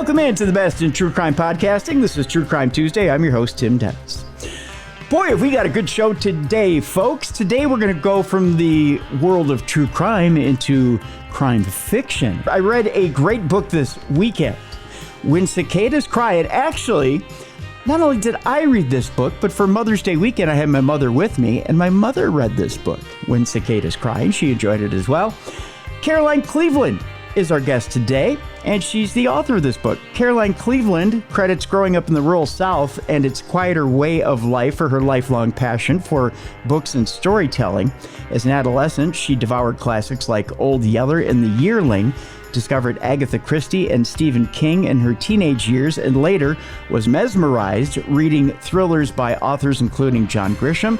Welcome into the best in true crime podcasting. This is True Crime Tuesday. I'm your host, Tim Dennis. Boy, have we got a good show today, folks. Today we're going to go from the world of true crime into crime fiction. I read a great book this weekend, When Cicadas Cry. And actually, not only did I read this book, but for Mother's Day weekend, I had my mother with me, and my mother read this book, When Cicadas Cry, and she enjoyed it as well. Caroline Cleveland is our guest today, and she's the author of this book. Caroline Cleveland credits growing up in the rural South and its quieter way of life for her lifelong passion for books and storytelling. As an adolescent, she devoured classics like Old Yeller and The Yearling, discovered Agatha Christie and Stephen King in her teenage years, and later was mesmerized reading thrillers by authors including John Grisham,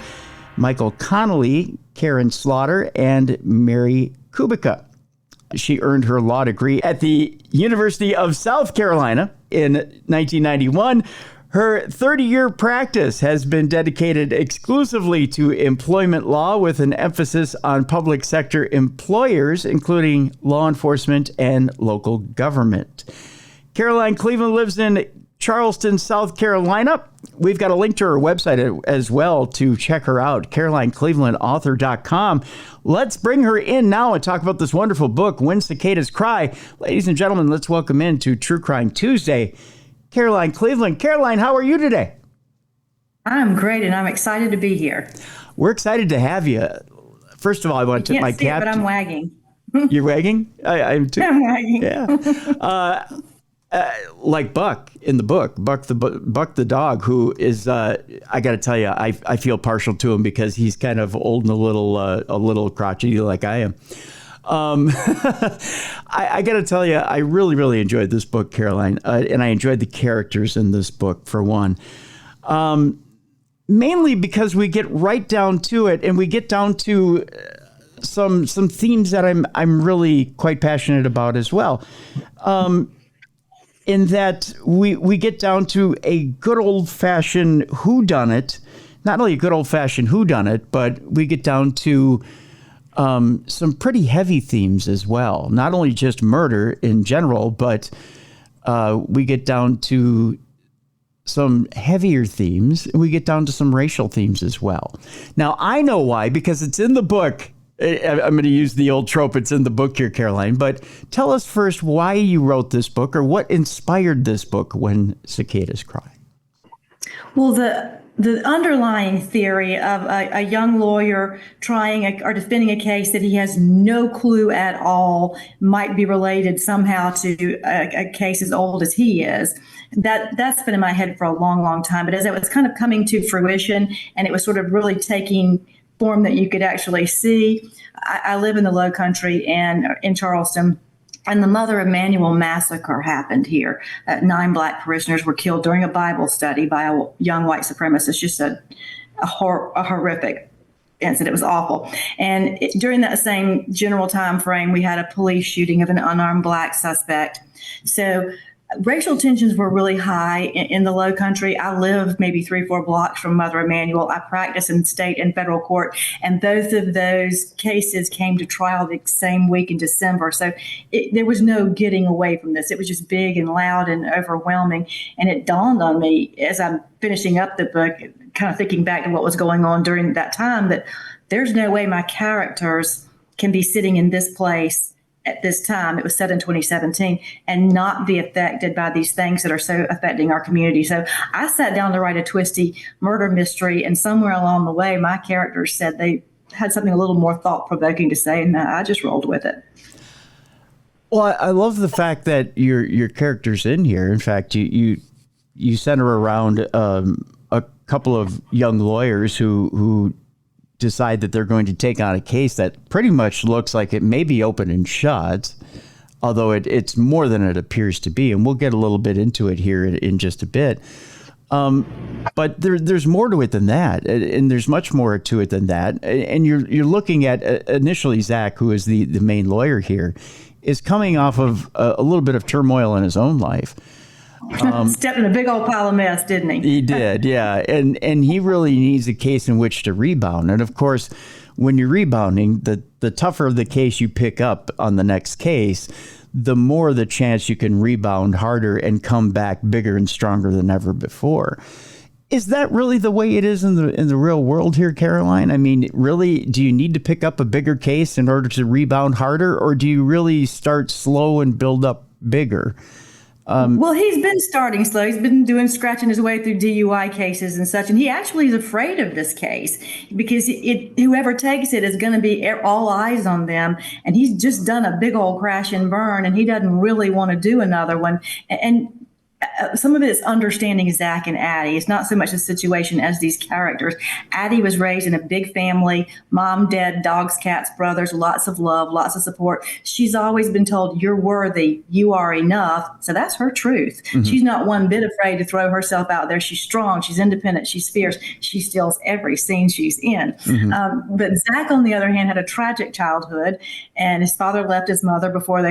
Michael Connelly, Karen Slaughter, and Mary Kubica. She earned her law degree at the University of South Carolina in 1991. Her 30-year practice has been dedicated exclusively to employment law with an emphasis on public sector employers, including law enforcement and local government. Caroline Cleveland lives in Charleston, South Carolina. We've got a link to her website as well to check her out, CarolineClevelandAuthor.com. Let's bring her in now and talk about this wonderful book, When Cicadas Cry. Ladies and gentlemen, let's welcome in to True Crime Tuesday, Caroline Cleveland. Caroline, how are you today? I'm great, and I'm excited to be here. We're excited to have you. First of all, I want to tip my cap. But I'm wagging. You're wagging? I'm too. I'm wagging. Yeah. Like Buck in the book, Buck the dog, who is, I got to tell you, I feel partial to him because he's kind of old and a little crotchety like I am. I got to tell you, I really, really enjoyed this book, Caroline, and I enjoyed the characters in this book, for one. Mainly because we get right down to it, and we get down to some themes that I'm really quite passionate about as well. In that we get down to a good old-fashioned whodunit, not only a good old-fashioned whodunit, but we get down to some pretty heavy themes as well. Not only just murder in general, but we get down to some heavier themes. We get down to some racial themes as well. Now, I know why, because it's in the book. I'm going to use the old trope. It's in the book here, Caroline. But tell us first why you wrote this book, or what inspired this book, When Cicadas Cry. Well, the underlying theory of a young lawyer trying or defending a case that he has no clue at all might be related somehow to a case as old as he is. That's been in my head for a long, long time. But as it was kind of coming to fruition, and it was sort of really taking form that you could actually see. I live in the Low Country and in Charleston, and the Mother Emanuel massacre happened here. 9 Black parishioners were killed during a Bible study by a young white supremacist. Just a horrific incident. It was awful. And during that same general time frame, we had a police shooting of an unarmed Black suspect. So racial tensions were really high in the Low Country. I live maybe 3-4 blocks from Mother Emanuel. I practice in state and federal court, and both of those cases came to trial the same week in December. So there was no getting away from this. It was just big and loud and overwhelming. And it dawned on me as I'm finishing up the book, kind of thinking back to what was going on during that time, that there's no way my characters can be sitting in this place at this time. It was set in 2017, and not be affected by these things that are so affecting our community. So I sat down to write a twisty murder mystery, and somewhere along the way, my characters said they had something a little more thought-provoking to say, and I just rolled with it. Well, I love the fact that your characters in here. In fact, you center around a couple of young lawyers who decide that they're going to take on a case that pretty much looks like it may be open and shut, although it's more than it appears to be. And we'll get a little bit into it here in just a bit. But there's more to it than that. And there's much more to it than that. And you're looking at initially Zach, who is the main lawyer here, is coming off of a little bit of turmoil in his own life. Stepped in a big old pile of mess, didn't he? He did, yeah. And he really needs a case in which to rebound. And of course, when you're rebounding, the tougher the case you pick up on the next case, the more the chance you can rebound harder and come back bigger and stronger than ever before. Is that really the way it is in the real world here, Caroline? I mean, really, do you need to pick up a bigger case in order to rebound harder, or do you really start slow and build up bigger? Well, he's been starting slow. He's been scratching his way through DUI cases and such. And he actually is afraid of this case because whoever takes it is going to be all eyes on them. And he's just done a big old crash and burn, and he doesn't really want to do another one. And some of it is understanding Zach and Addie. It's not so much the situation as these characters. Addie was raised in a big family, mom, dad, dogs, cats, brothers, lots of love, lots of support. She's always been told, you're worthy, you are enough. So that's her truth. Mm-hmm. She's not one bit afraid to throw herself out there. She's strong, she's independent, she's fierce. She steals every scene she's in. Mm-hmm. But Zach, on the other hand, had a tragic childhood, and his father left his mother before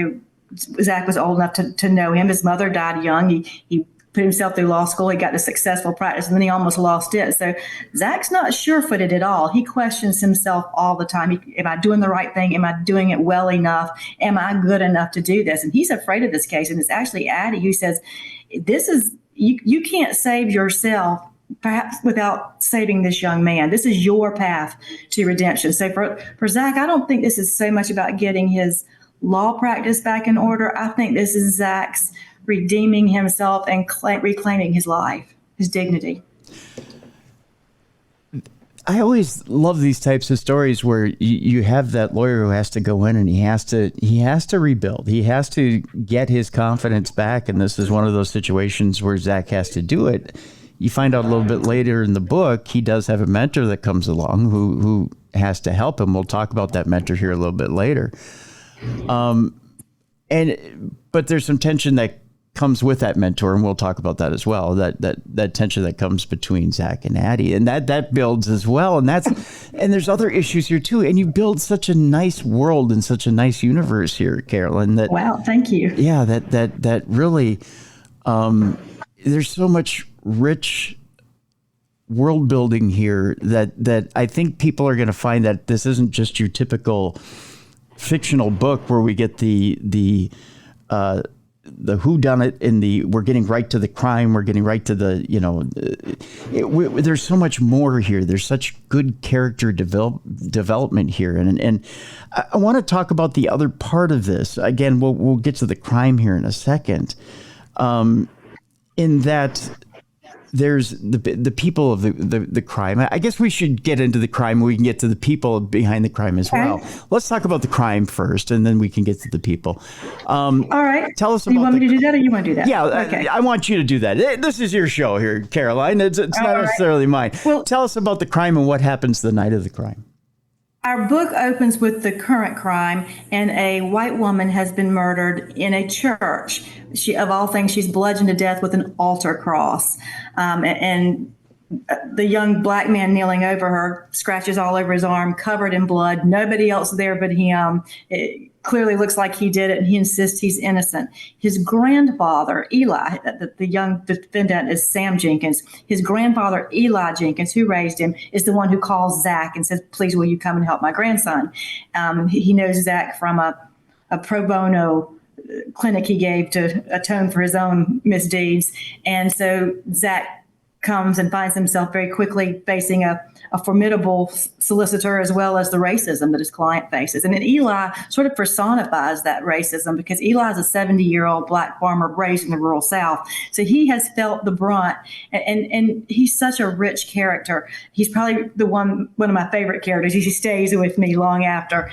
Zach was old enough to know him. His mother died young. He put himself through law school. He got to successful practice, and then he almost lost it. So Zach's not sure-footed at all. He questions himself all the time. Am I doing the right thing? Am I doing it well enough? Am I good enough to do this? And he's afraid of this case. And it's actually Addie who says, "This is you can't save yourself, perhaps without saving this young man. This is your path to redemption." So for Zach, I don't think this is so much about getting his law practice back in order. I think this is Zach's redeeming himself and reclaiming his life, his dignity. I always love these types of stories where you have that lawyer who has to go in and he has to rebuild. He has to get his confidence back. And this is one of those situations where Zach has to do it. You find out a little bit later in the book, he does have a mentor that comes along who has to help him. We'll talk about that mentor here a little bit later. But there's some tension that comes with that mentor, and we'll talk about that as well. That tension that comes between Zach and Addie, and that builds as well. And there's other issues here too. And you build such a nice world and such a nice universe here, Carolyn. Wow, thank you. Yeah, that really, there's so much rich world building here that I think people are going to find that this isn't just your typical fictional book where we get the whodunit and we're getting right to the crime, we're getting right to the there's so much more here. There's such good character development here, and I want to talk about the other part of this. Again, we'll get to the crime here in a second. In that there's the people of the crime. I guess we should get into the crime. We can get to the people behind the crime as well. Let's talk about the crime first, and then we can get to the people. All right. Tell us about. You want me to do that, or you want to do that? Yeah, okay. I want you to do that. This is your show here, Caroline. It's not necessarily mine. Well, tell us about the crime and what happens the night of the crime. Our book opens with the current crime, and a white woman has been murdered in a church. She, of all things, she's bludgeoned to death with an altar cross. And the young black man kneeling over her, scratches all over his arm, covered in blood. Nobody else there but him. It clearly looks like he did it, and he insists he's innocent. His grandfather, Eli, the young defendant is Sam Jenkins. His grandfather, Eli Jenkins, who raised him, is the one who calls Zach and says, "Please, will you come and help my grandson?" He knows Zach from a pro bono clinic he gave to atone for his own misdeeds. And so Zach comes and finds himself very quickly facing a formidable solicitor, as well as the racism that his client faces. And then Eli sort of personifies that racism, because Eli is a 70-year-old black farmer raised in the rural South. So he has felt the brunt, and he's such a rich character. He's probably one of my favorite characters. He stays with me long after.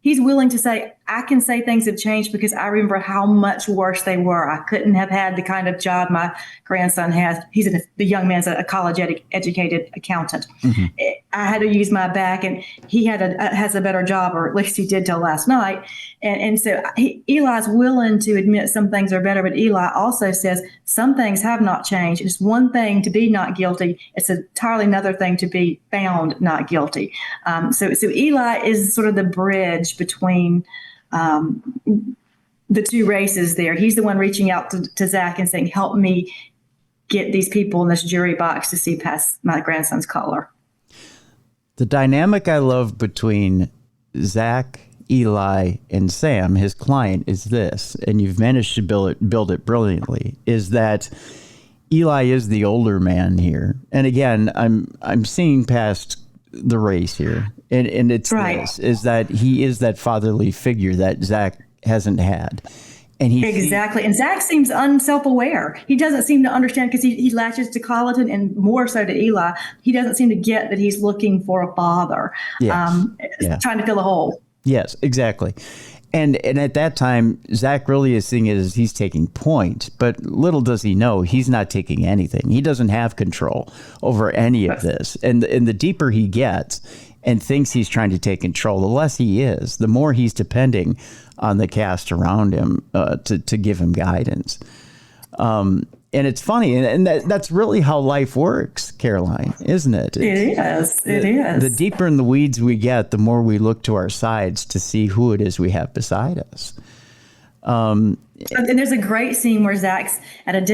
He's willing to say, I can say things have changed because I remember how much worse they were. I couldn't have had the kind of job my grandson has. The young man's a college educated accountant. Mm-hmm. I had to use my back, and he has a better job, or at least he did till last night. And so Eli's willing to admit some things are better, but Eli also says some things have not changed. It's one thing to be not guilty. It's entirely another thing to be found not guilty. So Eli is sort of the bridge between the two races there. He's the one reaching out to Zach and saying, help me get these people in this jury box to see past my grandson's color. The dynamic I love between Zach Eli and Sam, his client, is this, and you've managed to build it brilliantly, is that Eli is the older man here. And again, I'm seeing past the race here. And it's right. This, is that he is that fatherly figure that Zach hasn't had. And exactly. And Zach seems unself-aware. He doesn't seem to understand, because he latches to Colleton and more so to Eli. He doesn't seem to get that he's looking for a father, trying to fill a hole. Yes, exactly. And at that time, Zach really is seeing it as he's taking point, but little does he know he's not taking anything. He doesn't have control over any of this. And the deeper he gets and thinks he's trying to take control, the less he is, the more he's depending on the cast around him to give him guidance. And it's funny, and that's really how life works, Caroline, isn't it? It is. The deeper in the weeds we get, the more we look to our sides to see who it is we have beside us. And there's a great scene where Zach's at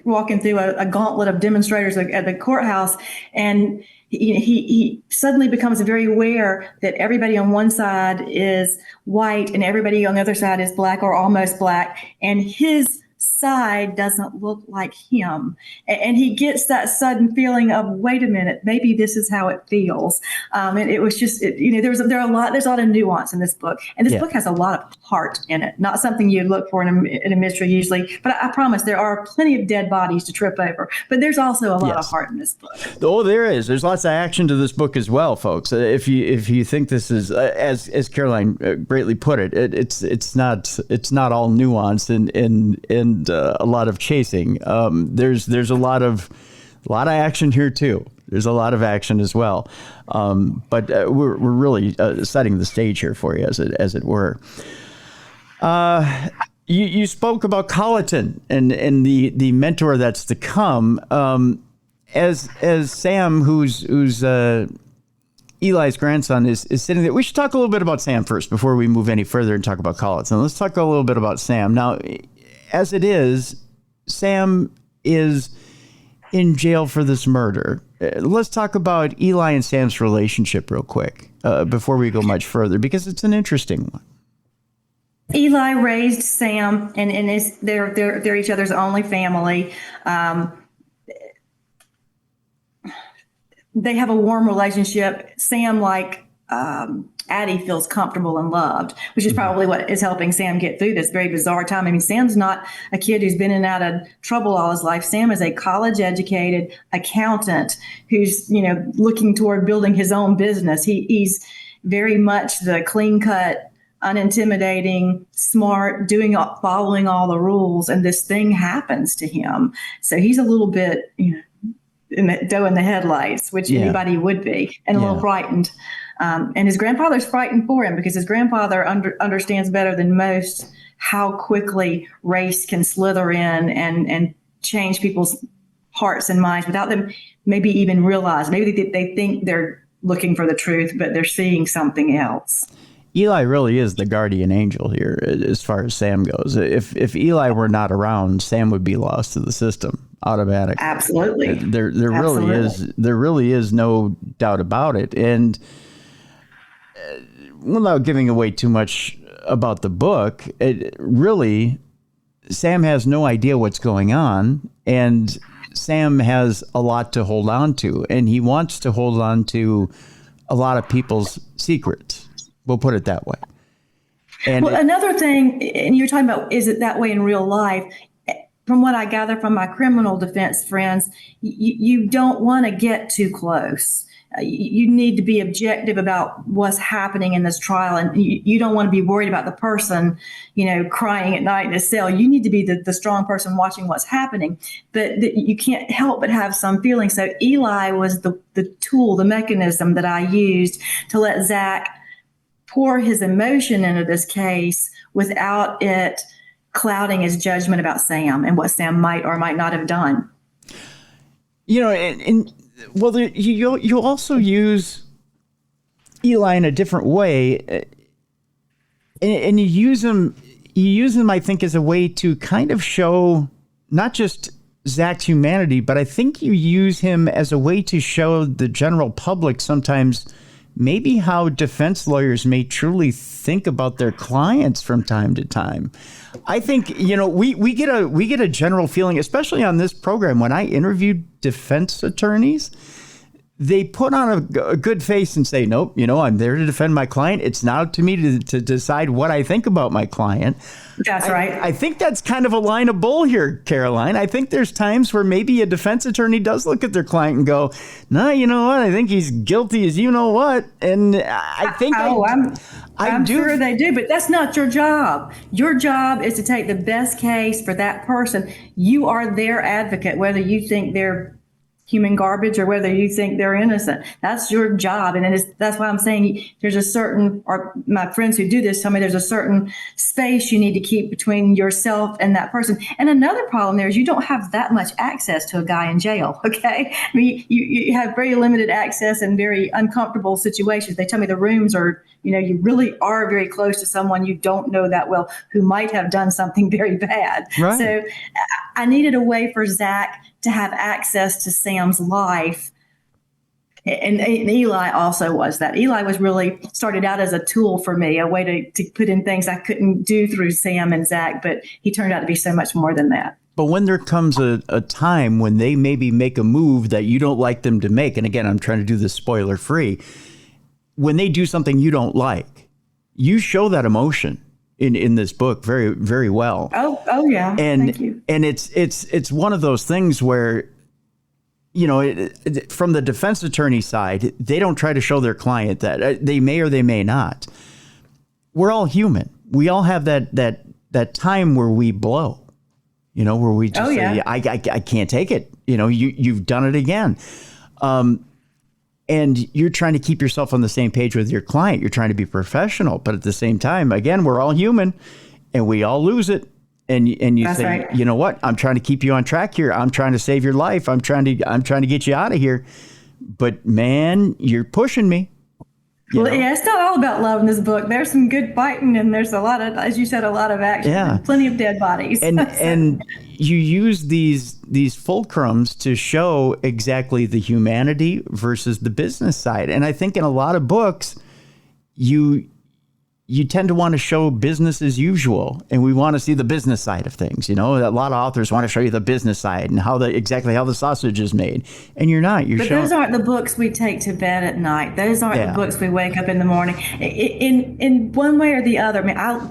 walking through a gauntlet of demonstrators at the courthouse, and he suddenly becomes very aware that everybody on one side is white and everybody on the other side is black or almost black, and his side doesn't look like him. And he gets that sudden feeling of, wait a minute, maybe this is how it feels. And it was just, there's a lot of nuance in this book. And this book has a lot of heart in it. Not something you look for in a mystery usually, but I promise there are plenty of dead bodies to trip over. But there's also a lot of heart in this book. Oh, there is. There's lots of action to this book as well, folks. If you think this is, as Caroline greatly put it, it's not all nuance and a lot of chasing. There's a lot of action here too. There's a lot of action as well. But we're really setting the stage here for you, as it were. You spoke about Colleton and the mentor that's to come. As Sam, who's Eli's grandson, is sitting there. We should talk a little bit about Sam first before we move any further and talk about Colleton. Let's talk a little bit about Sam. Now, as it is, Sam is in jail for this murder. Let's talk about Eli and Sam's relationship real quick before we go much further, because it's an interesting one. Eli raised Sam, and they're each other's only family. They have a warm relationship. Sam, like Addie, feels comfortable and loved, which is probably what is helping Sam get through this very bizarre time. I mean, Sam's not a kid who's been in and out of trouble all his life. Sam is a college-educated accountant who's, looking toward building his own business. He's very much the clean-cut, unintimidating, smart, following all the rules, and this thing happens to him. So he's a little bit, in the headlights, which anybody would be, and a little frightened. And his grandfather's frightened for him, because his grandfather understands better than most how quickly race can slither in and change people's hearts and minds without them maybe even realize. Maybe they think they're looking for the truth, but they're seeing something else. Eli really is the guardian angel here as far as Sam goes. If Eli were not around, Sam would be lost to the system automatically. Absolutely. There really is no doubt about it. And without giving away too much about the book, Sam has no idea what's going on, and Sam has a lot to hold on to, and he wants to hold on to a lot of people's secrets. We'll put it that way. And another thing, and you're talking about, is it that way in real life? From what I gather from my criminal defense friends, you don't want to get too close. You need to be objective about what's happening in this trial, and you don't want to be worried about the person, crying at night in a cell. You need to be the strong person watching what's happening, but you can't help but have some feeling. So Eli was the tool, the mechanism that I used to let Zach pour his emotion into this case without it clouding his judgment about Sam and what Sam might or might not have done. You also use Eli in a different way, and you use him, I think, as a way to kind of show not just Zach's humanity, but I think you use him as a way to show the general public sometimes maybe how defense lawyers may truly think about their clients from time to time. I think, we get a general feeling, especially on this program, when I interview defense attorneys, they put on a good face and say, nope, I'm there to defend my client. It's not up to me to decide what I think about my client. That's right. I think that's kind of a line of bull here, Caroline. I think there's times where maybe a defense attorney does look at their client and go, no, you know what? I think he's guilty as you know what. And I think I'm sure they do, but that's not your job. Your job is to take the best case for that person. You are their advocate, whether you think they're human garbage or whether you think they're innocent. That's your job. And that's why I'm saying there's a certain, or my friends who do this tell me there's a certain space you need to keep between yourself and that person. And another problem there is you don't have that much access to a guy in jail, okay? I mean, you have very limited access in very uncomfortable situations. They tell me the rooms are, you really are very close to someone you don't know that well who might have done something very bad. Right. So I needed a way for Zach to have access to Sam's life. And Eli also was that. Eli was really started out as a tool for me, a way to put in things I couldn't do through Sam and Zach, but he turned out to be so much more than that. But when there comes a time when they maybe make a move that you don't like them to make, and again, I'm trying to do this spoiler free, when they do something you don't like, you show that emotion in this book very, very well. Oh yeah. Thank you. And it's one of those things where, from the defense attorney side, they don't try to show their client that they may or they may not. We're all human. We all have that time where we blow, where we just say, I can't take it. You've done it again. And you're trying to keep yourself on the same page with your client. You're trying to be professional, but at the same time, again, we're all human and we all lose it. And you That's say, right. You know what? I'm trying to keep you on track here. I'm trying to save your life. I'm trying to get you out of here. But man, you're pushing me. Yeah, it's not all about love in this book. There's some good fighting, and there's a lot of, as you said, a lot of action. Yeah. Plenty of dead bodies. And you use these fulcrums to show exactly the humanity versus the business side. And I think in a lot of books, you tend to want to show business as usual, and we want to see the business side of things. A lot of authors want to show you the business side and exactly how the sausage is made, and you're not. But those aren't the books we take to bed at night. Those aren't the books we wake up in the morning. In one way or the other,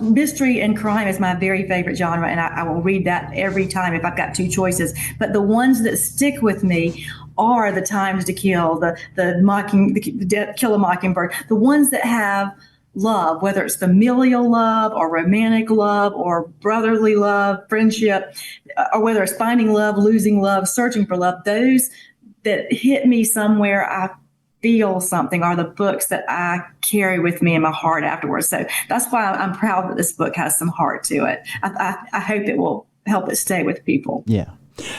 mystery and crime is my very favorite genre, and I will read that every time if I've got two choices. But the ones that stick with me are The Times to Kill, Kill a Mockingbird, the ones that have love, whether it's familial love or romantic love or brotherly love, friendship, or whether it's finding love, losing love, searching for love. Those that hit me somewhere, I feel something, are the books that I carry with me in my heart afterwards. So that's why I'm proud that this book has some heart to it. I hope it will help it stay with people. Yeah.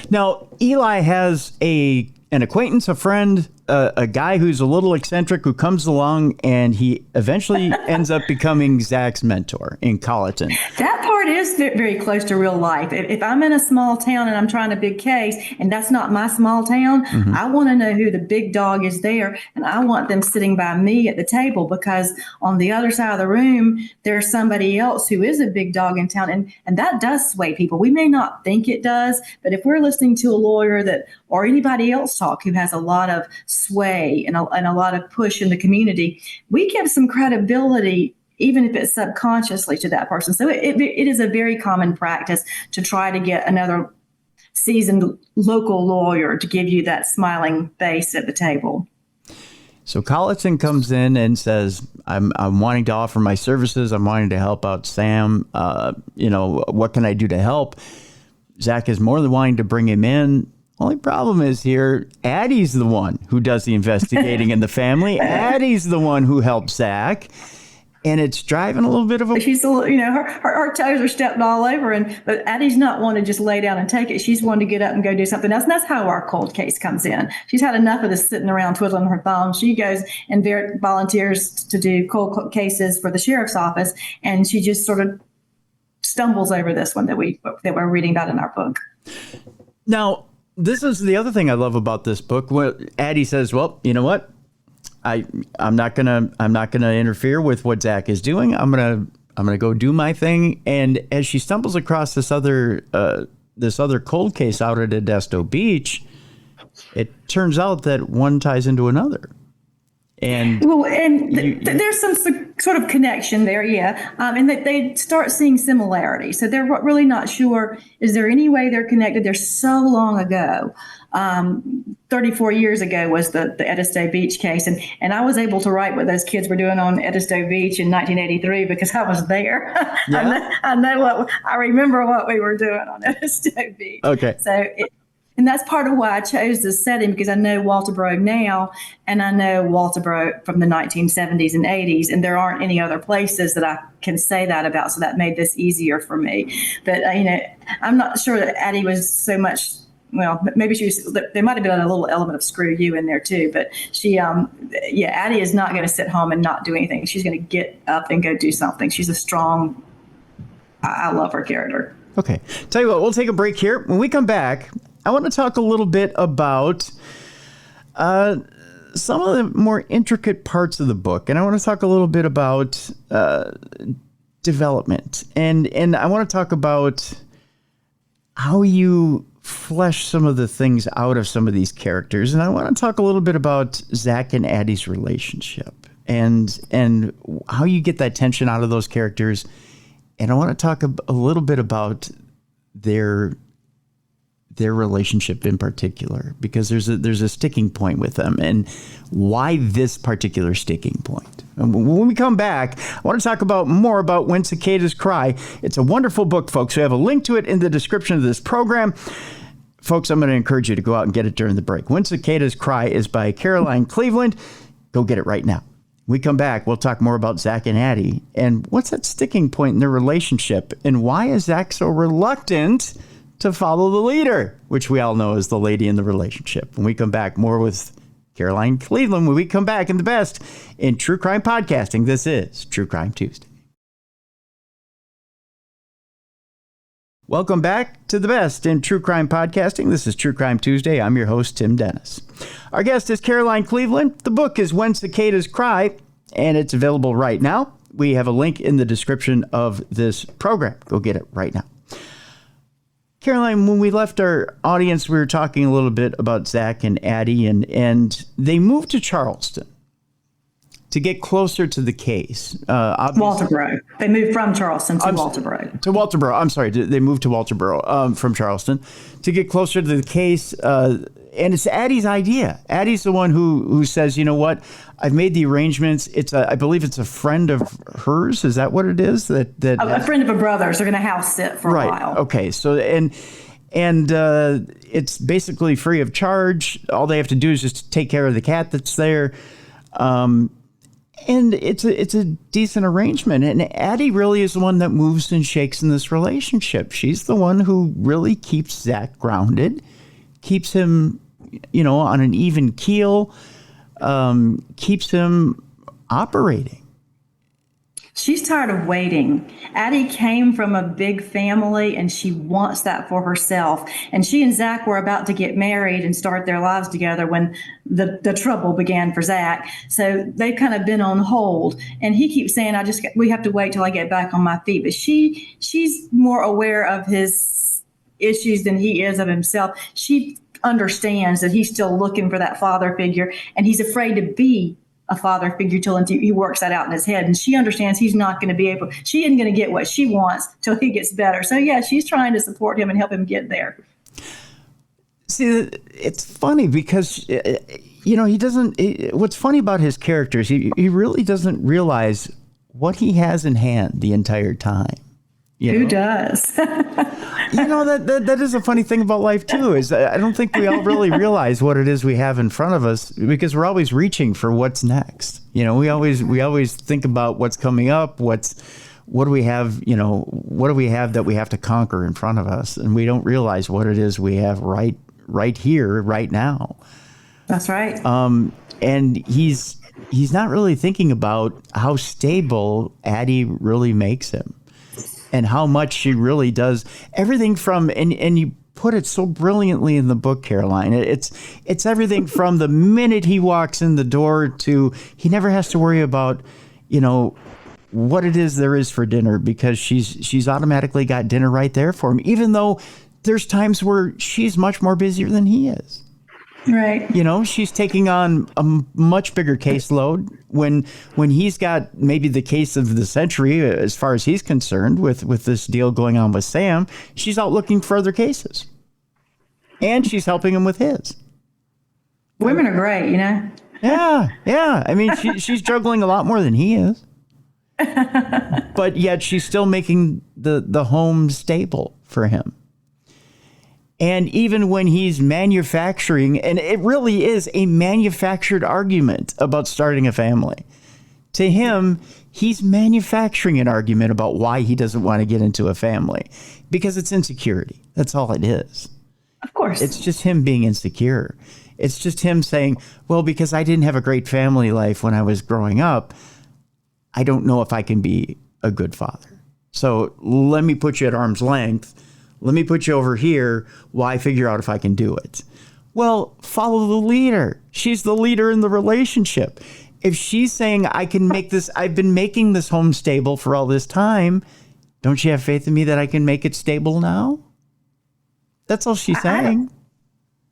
Now, Eli has an acquaintance, a friend, a guy who's a little eccentric who comes along, and he eventually ends up becoming Zach's mentor in Colleton. That part is very close to real life. If I'm in a small town and I'm trying a big case, and that's not my small town, I want to know who the big dog is there, and I want them sitting by me at the table, because on the other side of the room, there's somebody else who is a big dog in town, and that does sway people. We may not think it does, but if we're listening to a lawyer or anybody else talk who has a lot of sway and a lot of push in the community, we give some credibility, even if it's subconsciously, to that person. So it is a very common practice to try to get another seasoned local lawyer to give you that smiling face at the table. So Colleton comes in and says, I'm wanting to offer my services. I'm wanting to help out Sam. What can I do to help? Zach is more than wanting to bring him in. Only problem is here, Addie's the one who does the investigating in the family. Addie's the one who helps Zach. And it's driving a little bit of a... She's, her toes are stepped all over. But Addie's not one to just lay down and take it. She's one to get up and go do something else. And that's how our cold case comes in. She's had enough of this sitting around twiddling her thumbs. She goes and volunteers to do cold cases for the sheriff's office. And she just sort of stumbles over this one that we're reading about in our book. Now, this is the other thing I love about this book. Addie says, well, you know what? I'm not gonna interfere with what Zach is doing. I'm gonna go do my thing. And as she stumbles across this other cold case out at Edisto Beach, it turns out that one ties into another. And there's some sort of connection there, yeah. And they start seeing similarities. So they're really not sure, is there any way they're connected? They're so long ago. 34 years ago was the Edisto Beach case. And I was able to write what those kids were doing on Edisto Beach in 1983 because I was there. Yeah. I remember what we were doing on Edisto Beach. Okay. And that's part of why I chose this setting, because I know Walterboro now, and I know Walterboro from the 1970s and 80s, and there aren't any other places that I can say that about, so that made this easier for me. But, I'm not sure that Addie was so much, well, maybe there might have been a little element of screw you in there too, but Addie is not going to sit home and not do anything. She's going to get up and go do something. She's a strong, I love her character. Okay. Tell you what, we'll take a break here. When we come back, I want to talk a little bit about some of the more intricate parts of the book, and I want to talk a little bit about development, and I want to talk about how you flesh some of the things out of some of these characters, and I want to talk a little bit about Zach and Addie's relationship and how you get that tension out of those characters, and I want to talk a little bit about their relationship in particular, because there's a sticking point with them, and why this particular sticking point. And when we come back, I want to talk more about When Cicadas Cry. It's a wonderful book, folks. We have a link to it in the description of this program. Folks, I'm going to encourage you to go out and get it during the break. When Cicadas Cry is by Caroline Cleveland. Go get it right now. When we come back, we'll talk more about Zach and Addie, and what's that sticking point in their relationship, and why is Zach so reluctant to follow the leader, which we all know is the lady in the relationship. When we come back, more with Caroline Cleveland. When we come back in the best in true crime podcasting, this is True Crime Tuesday. Welcome back to the best in true crime podcasting. This is True Crime Tuesday. I'm your host, Tim Dennis. Our guest is Caroline Cleveland. The book is When Cicadas Cry, and it's available right now. We have a link in the description of this program. Go get it right now. Caroline, when we left our audience, we were talking a little bit about Zach and Addie, and they moved to Charleston to get closer to the case. Walterboro. They moved from Charleston to Walterboro. To Walterboro. I'm sorry. They moved to Walterboro from Charleston to get closer to the case. And it's Addie's idea. Addie's the one who says, you know what? I've made the arrangements. I believe it's a friend of hers. Is that what it is? A friend of a brother's. They're going to house sit for a while. Okay. So, and it's basically free of charge. All they have to do is just take care of the cat that's there. And it's a decent arrangement. And Addie really is the one that moves and shakes in this relationship. She's the one who really keeps Zach grounded, keeps him, on an even keel, keeps him operating. She's tired of waiting. Addie came from a big family, and she wants that for herself. And she and Zach were about to get married and start their lives together when the trouble began for Zach. So they've kind of been on hold. And he keeps saying, we have to wait till I get back on my feet. But she's more aware of his issues than he is of himself. She understands that he's still looking for that father figure, and he's afraid to be a father figure till he works that out in his head. And she understands she isn't going to get what she wants till he gets better. So yeah, she's trying to support him and help him get there. See, it's funny because, he doesn't, what's funny about his characters, he really doesn't realize what he has in hand the entire time. Who does? That is a funny thing about life too, is I don't think we all really realize what it is we have in front of us, because we're always reaching for what's next. We always think about what's coming up, what do we have, what do we have that we have to conquer in front of us, and we don't realize what it is we have right here, right now. That's right. And he's not really thinking about how stable Addie really makes him. And how much she really does everything from, and you put it so brilliantly in the book, Caroline. It's everything from the minute he walks in the door to he never has to worry about, what it is there is for dinner, because she's automatically got dinner right there for him, even though there's times where she's much more busier than he is. Right. She's taking on a much bigger caseload when he's got maybe the case of the century, as far as he's concerned, with this deal going on with Sam. She's out looking for other cases, and she's helping him with his. Women are great, Yeah. I mean, she's juggling a lot more than he is. But yet she's still making the home stable for him. And even when he's manufacturing, and it really is a manufactured argument about starting a family, to him, he's manufacturing an argument about why he doesn't want to get into a family, because it's insecurity. That's all it is. Of course. It's just him being insecure. It's just him saying, well, because I didn't have a great family life when I was growing up, I don't know if I can be a good father. So let me put you at arm's length. Let me put you over here while I figure out if I can do it. Well, follow the leader. She's the leader in the relationship. If she's saying, I can make this, I've been making this home stable for all this time, don't you have faith in me that I can make it stable now? That's all she's saying.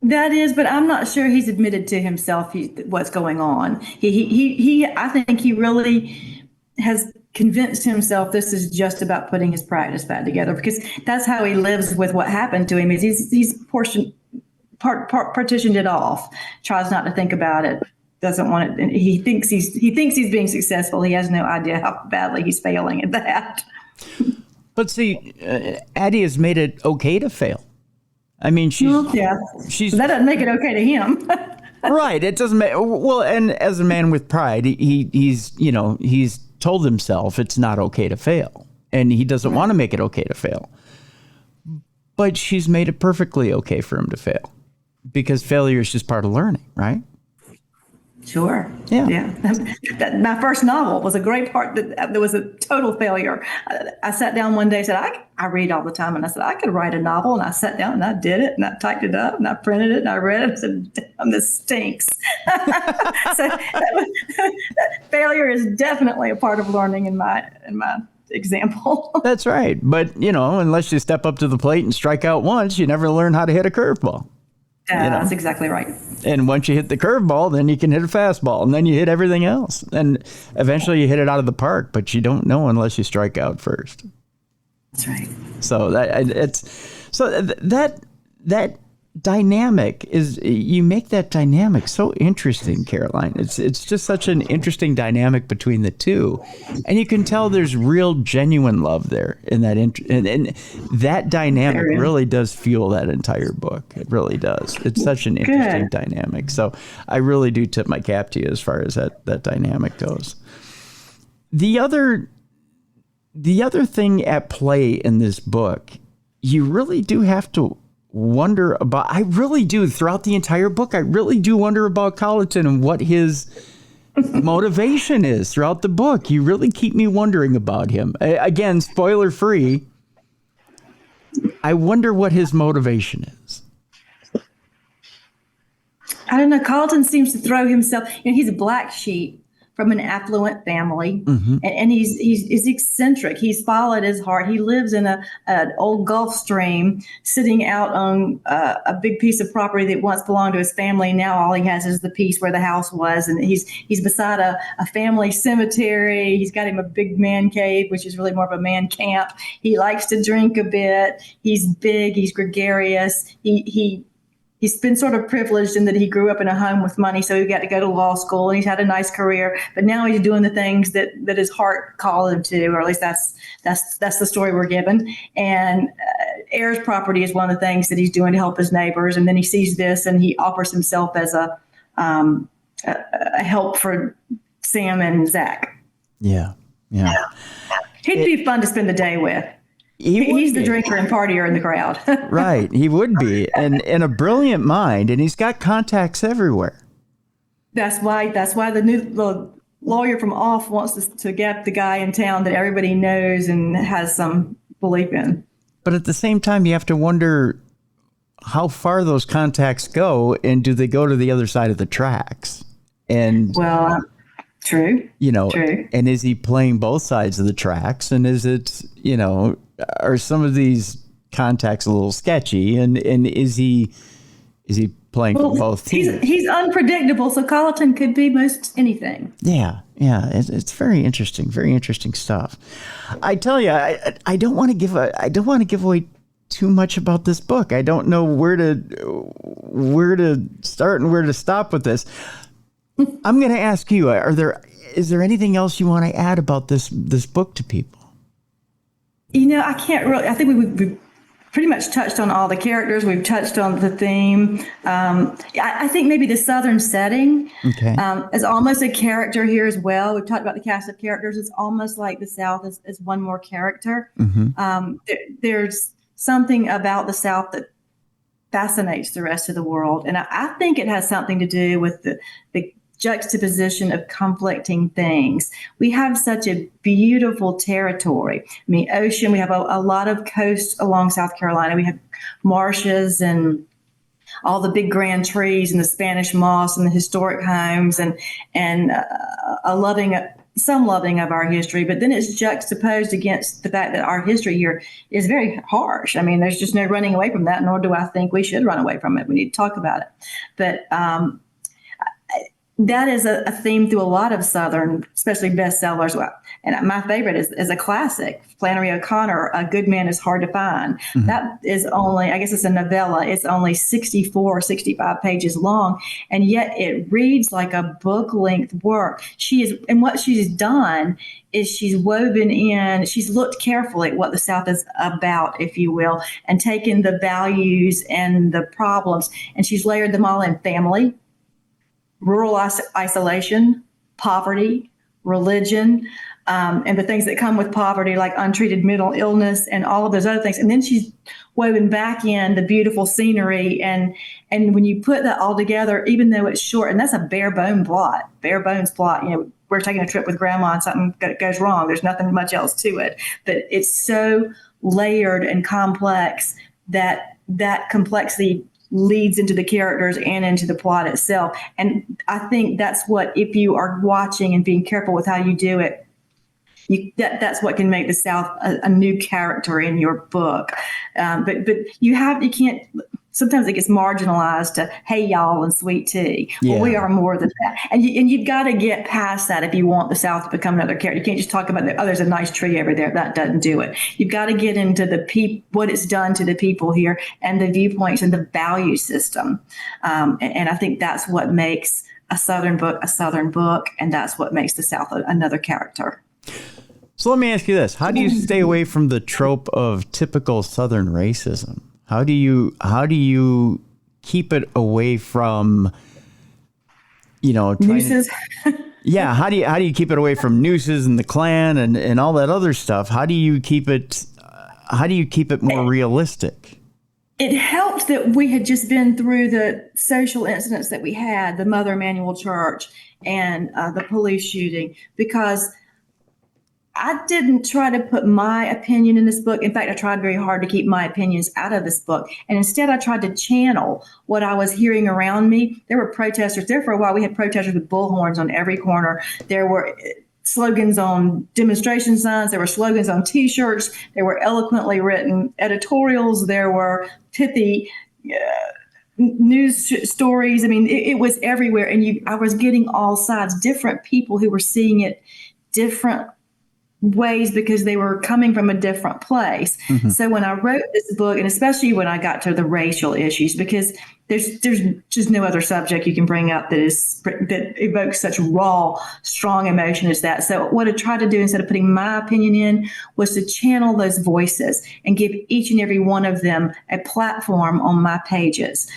That is, but I'm not sure he's admitted to himself what's going on. I think he really has convinced himself this is just about putting his practice back together, because that's how he lives with what happened to him. Is he's partitioned it off, tries not to think about it, doesn't want it. And he thinks he's being successful. He has no idea how badly he's failing at that. But see, Addie has made it okay to fail. I mean, she's that doesn't make it okay to him. Right. It doesn't make, well, and as a man with pride, he's told himself it's not okay to fail, and he doesn't want to make it okay to fail. But she's made it perfectly okay for him to fail, because failure is just part of learning, right? Sure. Yeah. My first novel was a great part. There was a total failure. I sat down one day and said, I read all the time. And I said, I could write a novel. And I sat down and I did it. And I typed it up and I printed it and I read it. I said, damn, this stinks. So failure is definitely a part of learning in my example. That's right. But, unless you step up to the plate and strike out once, you never learn how to hit a curveball. That's exactly right. And once you hit the curveball, then you can hit a fastball, and then you hit everything else. And eventually you hit it out of the park, but you don't know unless you strike out first. That's right. So that dynamic is, you make that dynamic so interesting, Caroline. It's just such an interesting dynamic between the two, and you can tell there's real genuine love there in that and that dynamic really does fuel that entire book. It really does. It's such an interesting dynamic. So I really do tip my cap to you as far as that dynamic goes. The other thing at play in this book, you really do have to wonder about, I really do, throughout the entire book, I really do wonder about Colleton and what his motivation is throughout the book. You really keep me wondering about him. Again, spoiler free, I wonder what his motivation is. I don't know. Colleton seems to throw himself, he's a black sheep from an affluent family, and he's eccentric. He's followed his heart. He lives in an old Gulf Stream, sitting out on a big piece of property that once belonged to his family. Now all he has is the piece where the house was, and he's beside a family cemetery. He's got him a big man cave, which is really more of a man camp. He likes to drink a bit. He's big. He's gregarious. He's been sort of privileged in that he grew up in a home with money, so he got to go to law school, and he's had a nice career. But now he's doing the things that his heart called him to, or at least that's the story we're given. And heirs property is one of the things that he's doing to help his neighbors. And then he sees this, and he offers himself as a help for Sam and Zach. Yeah. He'd be fun to spend the day with. He's the drinker and partier in the crowd. Right. He would be. And a brilliant mind. And he's got contacts everywhere. That's why the lawyer from off wants to get the guy in town that everybody knows and has some belief in. But at the same time, you have to wonder how far those contacts go, and do they go to the other side of the tracks? And true. True. And is he playing both sides of the tracks? And is it, are some of these contacts a little sketchy? And is he playing for both teams? He's unpredictable, so Colleton could be most anything. Yeah. It's very interesting stuff. I tell you, I don't want to give away too much about this book. I don't know where to start and where to stop with this. I'm going to ask you: is there anything else you want to add about this book to people? I can't really. I think we pretty much touched on all the characters. We've touched on the theme. I think maybe the Southern setting is almost a character here as well. We've talked about the cast of characters. It's almost like the South is one more character. Mm-hmm. There's something about the South that fascinates the rest of the world. And I think it has something to do with the juxtaposition of conflicting things. We have such a beautiful territory. I mean, ocean, we have a lot of coast along South Carolina. We have marshes and all the big grand trees and the Spanish moss and the historic homes and some loving of our history, but then it's juxtaposed against the fact that our history here is very harsh. I mean, there's just no running away from that, nor do I think we should run away from it. We need to talk about it. But that is a theme through a lot of Southern, especially bestsellers. And my favorite is a classic, Flannery O'Connor, A Good Man is Hard to Find. Mm-hmm. That is only, I guess it's a novella. It's only 65 pages long, and yet it reads like a book-length work. And what she's done is she's looked carefully at what the South is about, if you will, and taken the values and the problems, and she's layered them all in: family, rural isolation, poverty, religion, and the things that come with poverty, like untreated mental illness and all of those other things. And then she's woven back in the beautiful scenery. And when you put that all together, even though it's short, and that's a bare bones plot. We're taking a trip with grandma and something goes wrong. There's nothing much else to it. But it's so layered and complex that complexity leads into the characters and into the plot itself. And I think that's what, if you are watching and being careful with how you do it, that's what can make the South a new character in your book. But you can't. Sometimes it gets marginalized to, hey, y'all, and sweet tea. Well, we are more than that. And you've got to get past that if you want the South to become another character. You can't just talk about, there's a nice tree over there. That doesn't do it. You've got to get into what it's done to the people here and the viewpoints and the value system. And I think that's what makes a Southern book a Southern book, and that's what makes the South another character. So let me ask you this. How do you stay away from the trope of typical Southern racism? How do you keep it away from, nooses? How do you keep it away from nooses and the Klan and all that other stuff? How do you keep it more realistic? It helped that we had just been through the social incidents that we had, the Mother Emanuel Church and the police shooting, because I didn't try to put my opinion in this book. In fact, I tried very hard to keep my opinions out of this book. And instead, I tried to channel what I was hearing around me. There were protesters. There for a while, we had protesters with bullhorns on every corner. There were slogans on demonstration signs. There were slogans on T-shirts. There were eloquently written editorials. There were pithy news stories. I mean, it was everywhere. And I was getting all sides, different people who were seeing it different ways because they were coming from a different place. Mm-hmm. So when I wrote this book, and especially when I got to the racial issues, because there's just no other subject you can bring up that evokes such raw, strong emotion as that. So what I tried to do, instead of putting my opinion in, was to channel those voices and give each and every one of them a platform on my pages.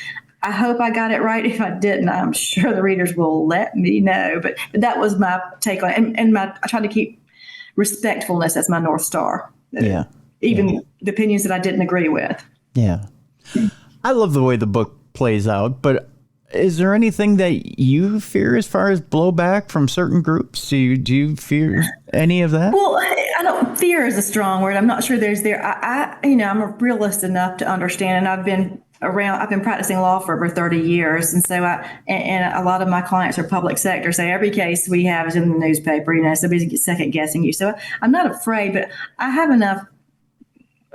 I hope I got it right. If I didn't, I'm sure the readers will let me know. But that was my take on it. And I tried to keep respectfulness as my North Star. Even the opinions that I didn't agree with. Yeah. I love the way the book plays out, but is there anything that you fear as far as blowback from certain groups? Do you fear any of that? Well, I don't, fear is a strong word. I'm not sure I'm a realist enough to understand, and I've been I've been practicing law for over 30 years. And so and a lot of my clients are public sector. So every case we have is in the newspaper, somebody's second guessing you. So I'm not afraid, but I have enough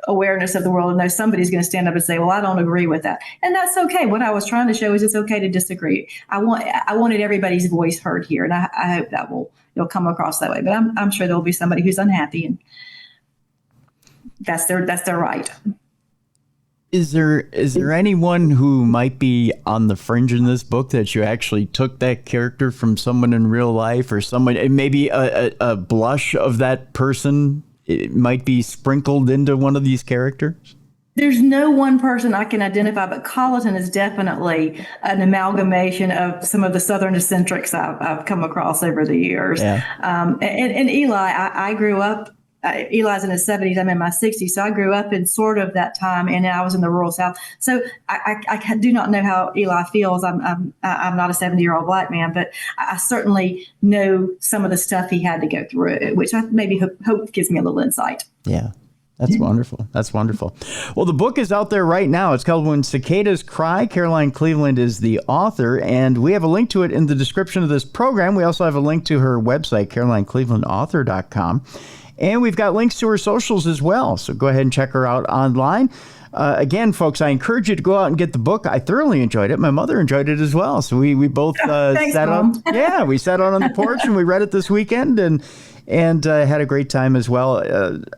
awareness of the world to know somebody's going to stand up and say, well, I don't agree with that. And that's okay. What I was trying to show is it's okay to disagree. I wanted everybody's voice heard here. And I hope that it'll come across that way. But I'm sure there'll be somebody who's unhappy, and that's their right. Is there anyone who might be on the fringe in this book that you actually took that character from someone in real life, or someone, maybe a blush of that person, it might be sprinkled into one of these characters? There's no one person I can identify, but Colleton is definitely an amalgamation of some of the Southern eccentrics I've come across over the years. Yeah. And Eli, I grew up. Eli's in his 70s. I'm in my 60s. So I grew up in sort of that time, and I was in the rural South. So I do not know how Eli feels. I'm not a 70-year-old black man, but I certainly know some of the stuff he had to go through, which I maybe hope gives me a little insight. Yeah. That's wonderful. That's wonderful. Well, the book is out there right now. It's called When Cicadas Cry. Caroline Cleveland is the author, and we have a link to it in the description of this program. We also have a link to her website, carolineclevelandauthor.com. And we've got links to her socials as well. So go ahead and check her out online. Again, folks, I encourage you to go out and get the book. I thoroughly enjoyed it. My mother enjoyed it as well. So we both Thanks, sat Mom. out. Yeah, we sat out on the porch and we read it this weekend and had a great time as well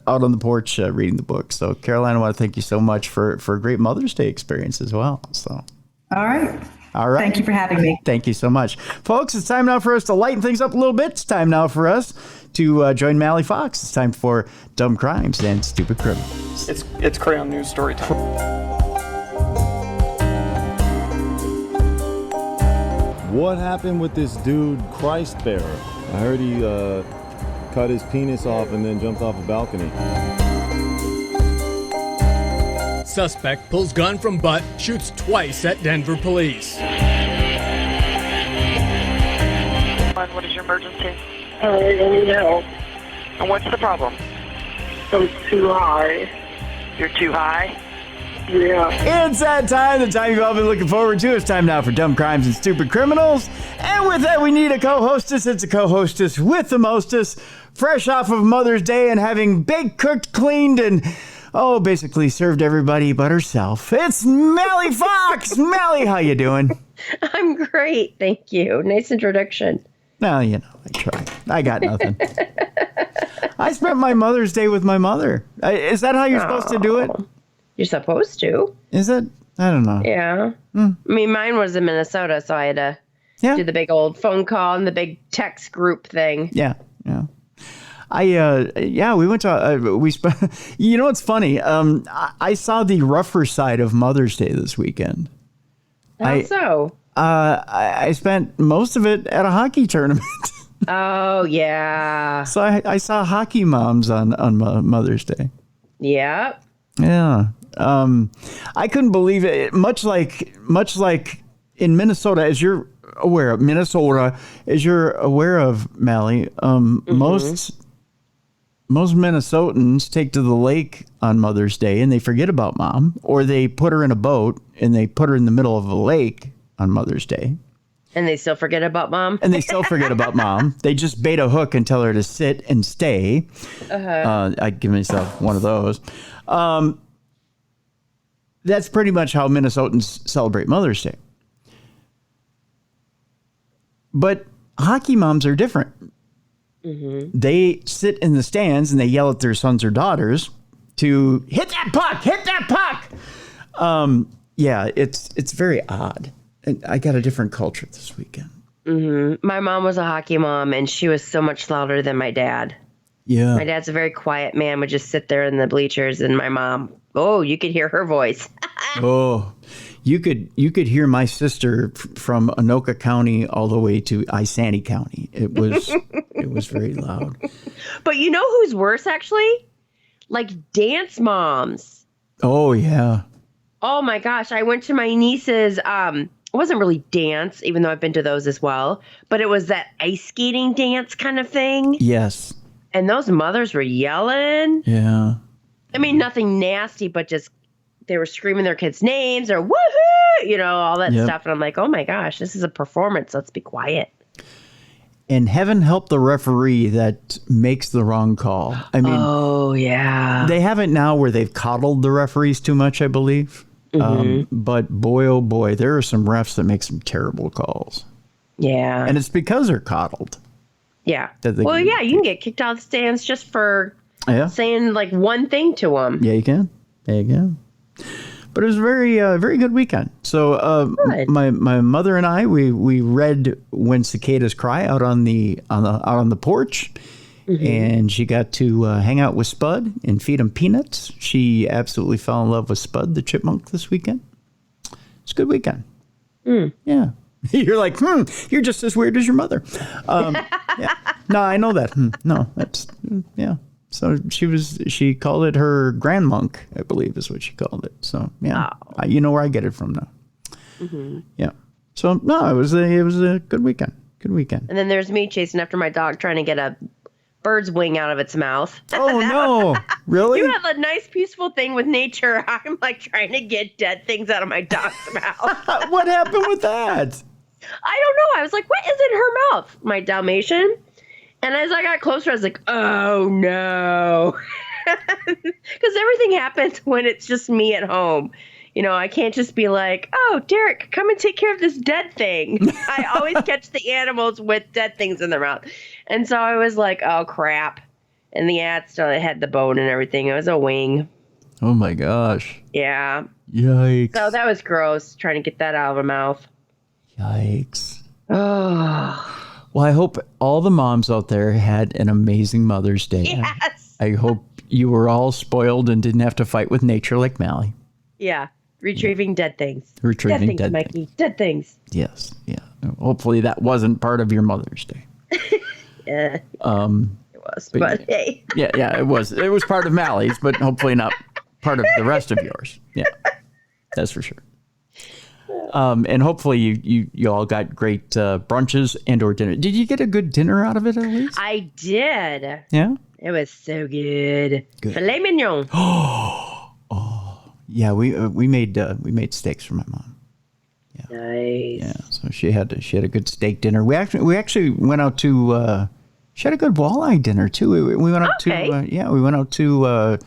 out on the porch reading the book. So, Caroline, I want to thank you so much for a great Mother's Day experience as well. So, All right. Thank you for having me. Thank you so much. Folks, it's time now for us to lighten things up a little bit. It's time now for us to join Mally Fox. It's time for Dumb Crimes and Stupid Criminals. It's Crayon News story time. What happened with this dude, Christ Bearer? I heard he cut his penis off and then jumped off a balcony. Suspect pulls gun from butt, shoots twice at Denver police. What is your emergency? I need help. And what's the problem? I'm too high. You're too high? Yeah. It's that time, the time you've all been looking forward to. It's time now for Dumb Crimes and Stupid Criminals. And with that, we need a co-hostess. It's a co-hostess with the mostest, fresh off of Mother's Day and having baked, cooked, cleaned, and basically served everybody but herself. It's Mally Fox. Mally, how you doing? I'm great, thank you. Nice introduction. Well, I tried. I got nothing. I spent my Mother's Day with my mother. Is that how you're supposed to do it? You're supposed to. Is it? I don't know. Yeah. I mean, mine was in Minnesota, so I had to do the big old phone call and the big text group thing. Yeah. We went to, it's funny. I saw the rougher side of Mother's Day this weekend. How so? I spent most of it at a hockey tournament. Oh, yeah. So I saw hockey moms on Mother's Day. Yep. Yeah. I couldn't believe it. Much like in Minnesota, as you're aware of, Mally, most Minnesotans take to the lake on Mother's Day and they forget about mom, or they put her in a boat and they put her in the middle of a lake on Mother's Day. And they still forget about mom? They just bait a hook and tell her to sit and stay. I'd give myself one of those. That's pretty much how Minnesotans celebrate Mother's Day. But hockey moms are different. Mm-hmm. They sit in the stands and they yell at their sons or daughters to hit that puck. Yeah, it's very odd. And I got a different culture this weekend. Mm-hmm. My mom was a hockey mom, and she was so much louder than my dad. Yeah. My dad's a very quiet man, would just sit there in the bleachers, and my mom, you could hear her voice. You could hear my sister from Anoka County all the way to Isani County. It was very loud. But you know who's worse, actually? Like dance moms. Oh, yeah. Oh, my gosh. I went to my niece's, it wasn't really dance, even though I've been to those as well, but it was that ice skating dance kind of thing. Yes. And those mothers were yelling. Yeah. I mean, nothing nasty, but just they were screaming their kids' names or woohoo, you know, all that stuff. And I'm like, oh my gosh, this is a performance. Let's be quiet. And heaven help the referee that makes the wrong call. I mean, oh yeah, they have it now where they've coddled the referees too much, I believe. But boy, oh boy, there are some refs that make some terrible calls. Yeah. And it's because they're coddled. Yeah. Well, yeah, you can get kicked out of the stands just for saying like one thing to them. Yeah, you can. Yeah, you can. But it was a very good weekend. So my mother and I we read When Cicadas Cry out on the porch, and she got to hang out with Spud and feed him peanuts. She absolutely fell in love with Spud the chipmunk this weekend. It's a good weekend. Yeah. You're like, you're just as weird as your mother. Yeah. No, I know that. No, that's, yeah. So she called it her grandmonk, I believe is what she called it. So, yeah, you know where I get it from now. Yeah. So, no, it was a good weekend. Good weekend. And then there's me chasing after my dog trying to get a bird's wing out of its mouth. Oh, no. Really? You have a nice, peaceful thing with nature. I'm like trying to get dead things out of my dog's mouth. What happened with that? I don't know. I was like, what is in her mouth? My Dalmatian. And as I got closer, I was like, oh, no. Because everything happens when it's just me at home. You know, I can't just be like, oh, Derek, come and take care of this dead thing. I always catch the animals with dead things in their mouth. And so I was like, oh, crap. And the ant still had the bone and everything. It was a wing. Oh, my gosh. Yeah. Yikes. So that was gross, trying to get that out of her mouth. Yikes. Oh. Well, I hope all the moms out there had an amazing Mother's Day. Yes. I hope you were all spoiled and didn't have to fight with nature like Mally. Yeah. Retrieving dead things. Retrieving dead things, Mikey. Dead things. Yes. Yeah. Hopefully that wasn't part of your Mother's Day. Yeah. It was, but hey. Yeah, it was. It was part of Mally's, but hopefully not part of the rest of yours. Yeah. That's for sure. And hopefully you all got great brunches and or dinner. Did you get a good dinner out of it at least? I did. Yeah? It was so good. Filet mignon. Yeah, we made steaks for my mom. Yeah. Nice. Yeah, so she had a good steak dinner. We actually went out to she had a good walleye dinner too. We went out to a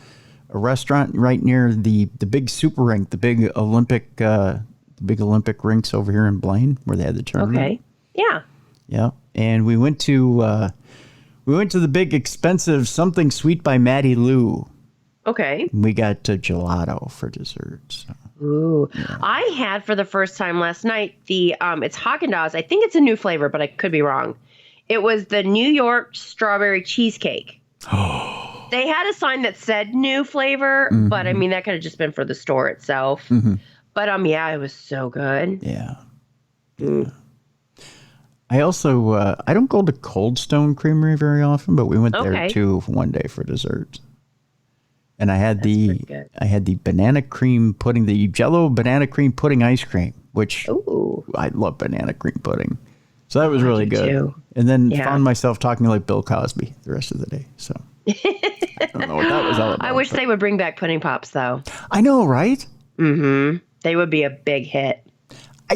restaurant right near the big super rink, the big Olympic rinks over here in Blaine where they had the tournament. Okay. Yeah. Yeah, and we went to the big expensive Something Sweet by Maddie Lou. Okay. We got gelato for dessert. So. Ooh. Yeah. I had for the first time last night the it's Haagen-Dazs. I think it's a new flavor, but I could be wrong. It was the New York strawberry cheesecake. Oh. They had a sign that said new flavor, but I mean that could have just been for the store itself. But yeah, it was so good. Yeah. I also I don't go to Cold Stone Creamery very often, but we went there too one day for dessert. And I had the banana cream pudding, the Jell-O banana cream pudding ice cream, which I love banana cream pudding. So that was really good. Too. And then found myself talking like Bill Cosby the rest of the day. So I don't know what that was all about. I wish they would bring back pudding pops, though. I know, right? Mm-hmm. They would be a big hit.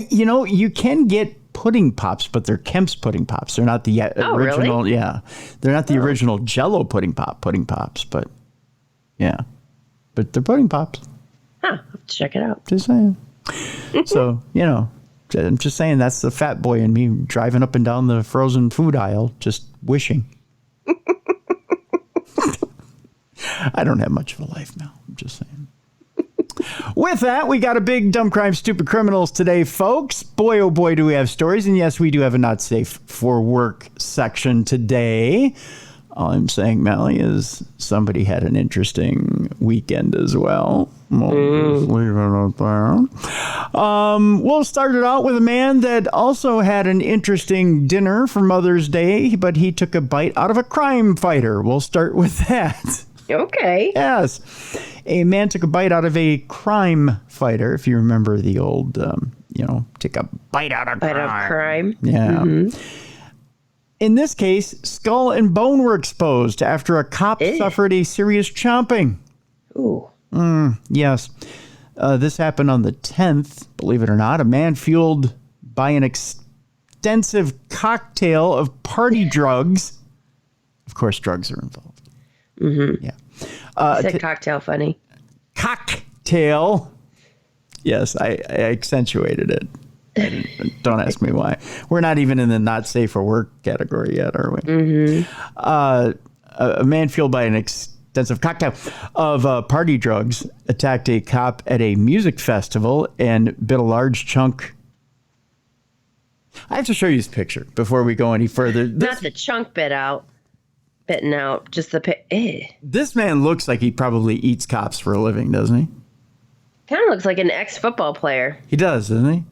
You can get pudding pops, but they're Kemp's pudding pops. They're not the original. Really? Yeah, they're not the original Jell-O pudding pops, but yeah, but they're pudding pops. Huh? I'll have to check it out. Just saying. So I'm just saying that's the fat boy in me driving up and down the frozen food aisle, just wishing. I don't have much of a life now. I'm just saying. With that, we got a big Dumb Crime Stupid Criminals today, folks. Boy, oh boy, do we have stories. And yes, we do have a not safe for work section today. All I'm saying, Mally, is somebody had an interesting weekend as well. We'll start it out with a man that also had an interesting dinner for Mother's Day, but he took a bite out of a crime fighter. We'll start with that. Okay. Yes. A man took a bite out of a crime fighter. If you remember the old, take a bite out of crime. Yeah. Mm-hmm. In this case, skull and bone were exposed after a cop suffered a serious chomping. Ooh. Yes. This happened on the 10th, believe it or not. A man fueled by an extensive cocktail of party drugs. Of course, drugs are involved. Mm-hmm. Yeah. You said cocktail funny. Cocktail. Yes, I accentuated it. Don't ask me why. We're not even in the not safe for work category yet, are we? Mm-hmm. A man fueled by an extensive cocktail of party drugs attacked a cop at a music festival and bit a large chunk. I have to show you this picture before we go any further. Not the chunk bitten out, just the This man looks like he probably eats cops for a living, doesn't he? Kind of looks like an ex-football player. He does, doesn't he?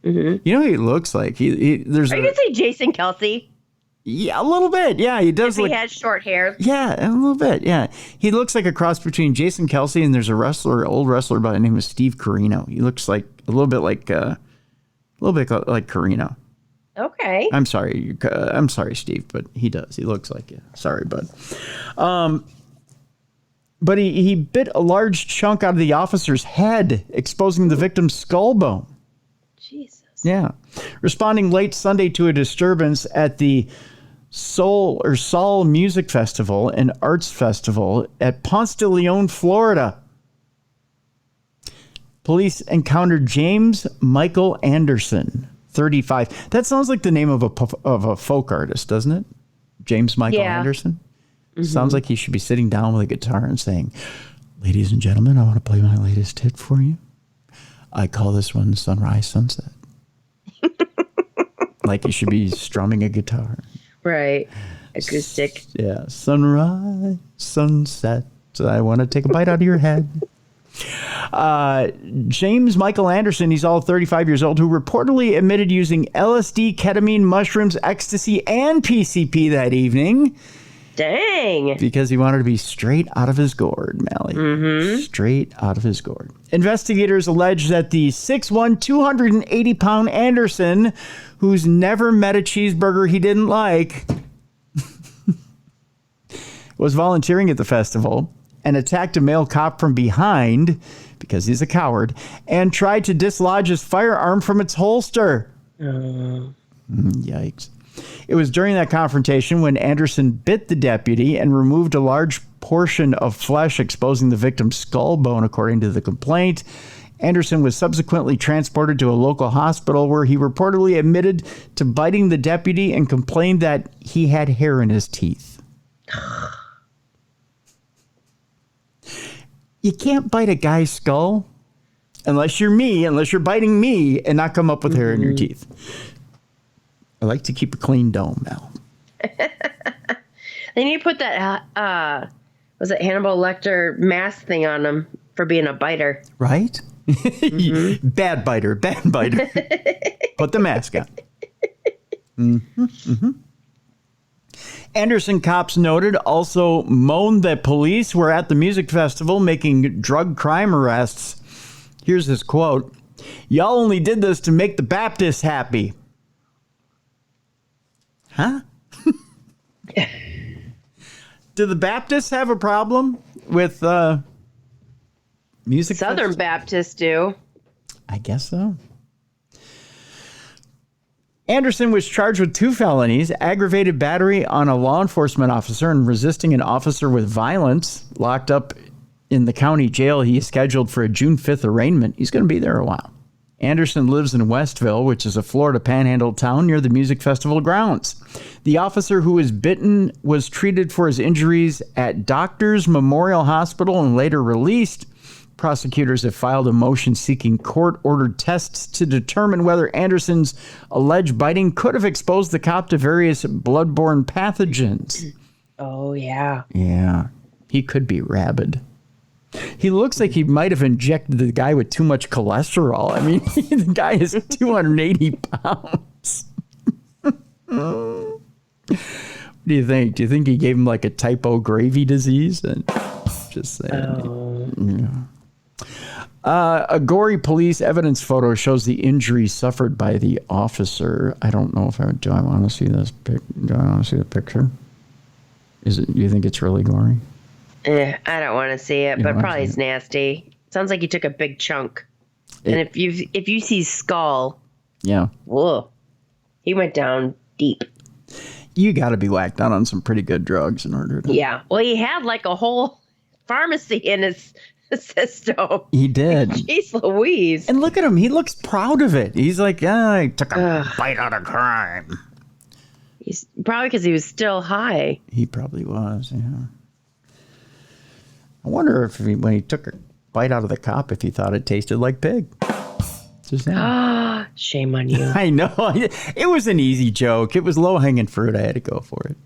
Mm-hmm. You know what he looks like? Are you going to say Jason Kelsey? Yeah, a little bit. Yeah, he does. He has short hair. Yeah, a little bit. Yeah, he looks like a cross between Jason Kelsey and there's a old wrestler by the name of Steve Carino. He looks like a little bit like Carino. Okay. I'm sorry, Steve, but he does. He looks like you. Sorry, bud. But he bit a large chunk out of the officer's head, exposing the victim's skull bone. Jesus. Yeah. Responding late Sunday to a disturbance at the Sol Music Festival and Arts Festival at Ponce de Leon, Florida. Police encountered James Michael Anderson, 35. That sounds like the name of a folk artist, doesn't it? James Michael Anderson. Mm-hmm. Sounds like he should be sitting down with a guitar and saying, "Ladies and gentlemen, I want to play my latest hit for you. I call this one Sunrise Sunset." Like he should be strumming a guitar. Right. Acoustic. Yeah. Sunrise, sunset. I want to take a bite out of your head. James Michael Anderson, he's all 35 years old, who reportedly admitted using LSD, ketamine, mushrooms, ecstasy, and PCP that evening. Dang. Because he wanted to be straight out of his gourd, Mally. Mm-hmm. Straight out of his gourd. Investigators allege that the 6'1", 280-pound Anderson, who's never met a cheeseburger he didn't like, was volunteering at the festival and attacked a male cop from behind, because he's a coward, and tried to dislodge his firearm from its holster. Yikes. It was during that confrontation when Anderson bit the deputy and removed a large portion of flesh, exposing the victim's skull bone, according to the complaint. Anderson was subsequently transported to a local hospital where he reportedly admitted to biting the deputy and complained that he had hair in his teeth. You can't bite a guy's skull unless you're biting me and not come up with hair in your teeth. I like to keep a clean dome, Mel. They need to put that, was it Hannibal Lecter mask thing on him for being a biter. Right? Mm-hmm. Bad biter. Put the mask on. Mm-hmm. Mm-hmm. Anderson, cops noted, also moaned that police were at the music festival making drug crime arrests. Here's his quote. "Y'all only did this to make the Baptists happy." Huh? Do the Baptists have a problem with music? Southern Baptists do. I guess so. Anderson was charged with 2 felonies, aggravated battery on a law enforcement officer and resisting an officer with violence. Locked up in the county jail. He is scheduled for a June 5th arraignment. He's going to be there a while. Anderson lives in Westville, which is a Florida panhandle town near the music festival grounds. The officer who was bitten was treated for his injuries at Doctors Memorial Hospital and later released. Prosecutors have filed a motion seeking court-ordered tests to determine whether Anderson's alleged biting could have exposed the cop to various bloodborne pathogens. Oh, yeah. Yeah. He could be rabid. He looks like he might have injected the guy with too much cholesterol. I mean, the guy is 280 pounds. What do you think? Do you think he gave him like a type O gravy disease? And just saying. Oh. Yeah. A gory police evidence photo shows the injury suffered by the officer. I don't know if do I want to see this do I want to see the picture? Do you think it's really gory? I don't want to see it, but probably it's nasty. Sounds like he took a big chunk. And if you see skull, yeah, whoa, he went down deep. You got to be whacked out on some pretty good drugs in order to. Yeah. Well, he had like a whole pharmacy in his system. He did. Jeez Louise. And look at him. He looks proud of it. He's like, I took a bite out of crime. He's probably because he was still high. He probably was, yeah. I wonder if when he took a bite out of the cop, if he thought it tasted like pig. Just now. Shame on you. I know. It was an easy joke. It was low-hanging fruit. I had to go for it.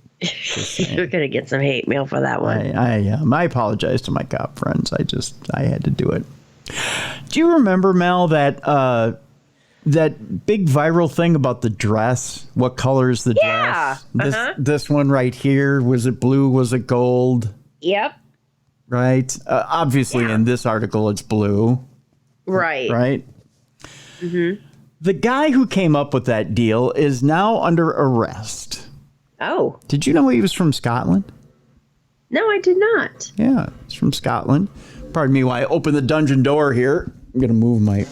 You're going to get some hate mail for that one. I apologize to my cop friends. I had to do it. Do you remember, Mel, that big viral thing about the dress? What color is the dress? This one right here. Was it blue? Was it gold? Yep. Right. Obviously, in this article, it's blue. Right. Right. Mm-hmm. The guy who came up with that deal is now under arrest. Oh. Did you know he was from Scotland? No, I did not. Yeah, he's from Scotland. Pardon me while I open the dungeon door here. I'm going to move my...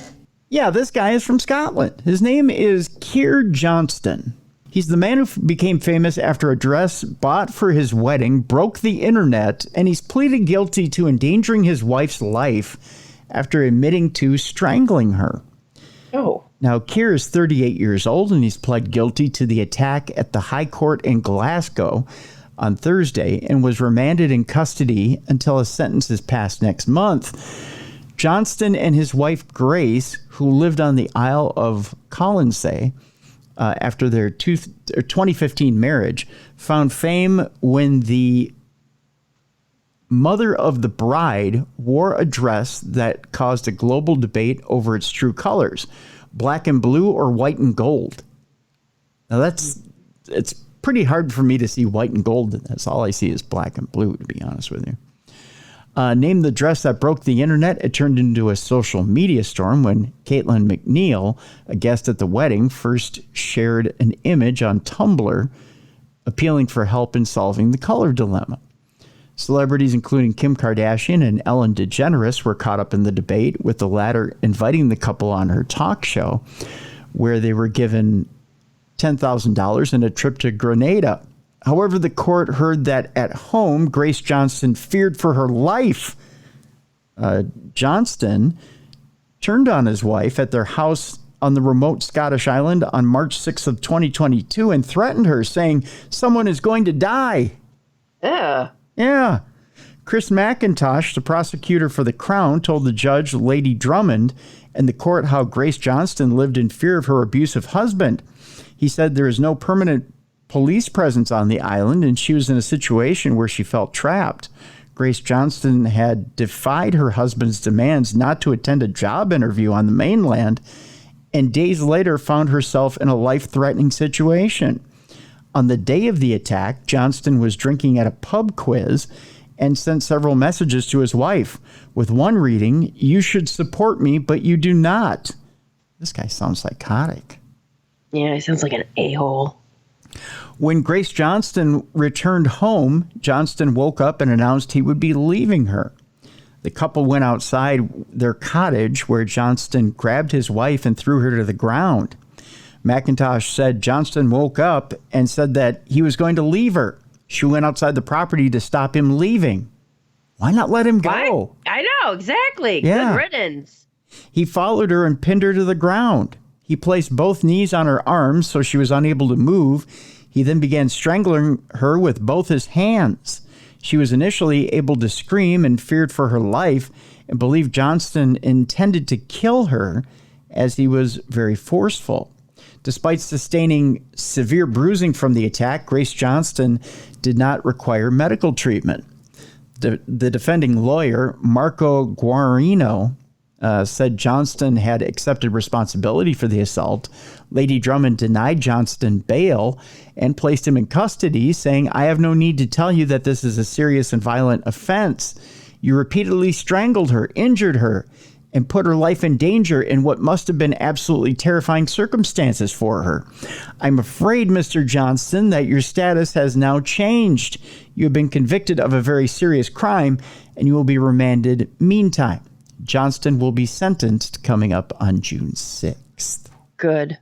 Yeah, this guy is from Scotland. His name is Keir Johnston. He's the man who became famous after a dress bought for his wedding broke the internet, and he's pleaded guilty to endangering his wife's life after admitting to strangling her. Oh. Now, Keir is 38 years old, and he's pled guilty to the attack at the High Court in Glasgow on Thursday and was remanded in custody until his sentence is passed next month. Johnston and his wife, Grace, who lived on the Isle of Colleton after their 2015 marriage, found fame when the mother of the bride wore a dress that caused a global debate over its true colors, black and blue or white and gold. Now it's pretty hard for me to see white and gold. That's all I see is black and blue, to be honest with you. Named the dress that broke the internet, it turned into a social media storm when Caitlin McNeil, a guest at the wedding, first shared an image on Tumblr appealing for help in solving the color dilemma. Celebrities including Kim Kardashian and Ellen DeGeneres were caught up in the debate, with the latter inviting the couple on her talk show, where they were given $10,000 and a trip to Grenada. However, the court heard that at home, Grace Johnston feared for her life. Johnston turned on his wife at their house on the remote Scottish island on March 6th of 2022 and threatened her, saying, "Someone is going to die." Yeah. Chris McIntosh, the prosecutor for the Crown, told the judge, Lady Drummond, and the court how Grace Johnston lived in fear of her abusive husband. He said there is no permanent police presence on the island, and she was in a situation where she felt trapped. Grace Johnston had defied her husband's demands not to attend a job interview on the mainland, and days later found herself in a life-threatening situation. On the day of the attack, Johnston was drinking at a pub quiz and sent several messages to his wife, with one reading, "You should support me, but you do not." This guy sounds psychotic. Yeah, he sounds like an a-hole. When Grace Johnston returned home, Johnston woke up and announced he would be leaving her. The couple went outside their cottage, where Johnston grabbed his wife and threw her to the ground. McIntosh said Johnston woke up and said that he was going to leave her. She went outside the property to stop him leaving. Why not let him go? I know, exactly. Yeah. Good riddance. He followed her and pinned her to the ground. He placed both knees on her arms so she was unable to move. He then began strangling her with both his hands. She was initially able to scream and feared for her life and believed Johnston intended to kill her, as he was very forceful. Despite sustaining severe bruising from the attack, Grace Johnston did not require medical treatment. The defending lawyer, Marco Guarino, said Johnston had accepted responsibility for the assault. Lady Drummond denied Johnston bail and placed him in custody, saying, "I have no need to tell you that this is a serious and violent offense. You repeatedly strangled her, injured her, and put her life in danger in what must have been absolutely terrifying circumstances for her. I'm afraid, Mr. Johnston, that your status has now changed. You have been convicted of a very serious crime, and you will be remanded meantime." Johnston will be sentenced coming up on June 6th. Good.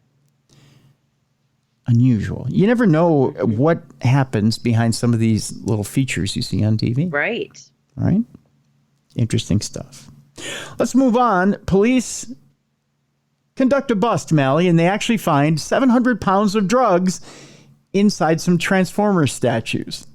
Unusual. You never know what happens behind some of these little features you see on TV. Right. All right. Interesting stuff. Let's move on. Police conduct a bust, Mally, and they actually find 700 pounds of drugs inside some Transformers statues.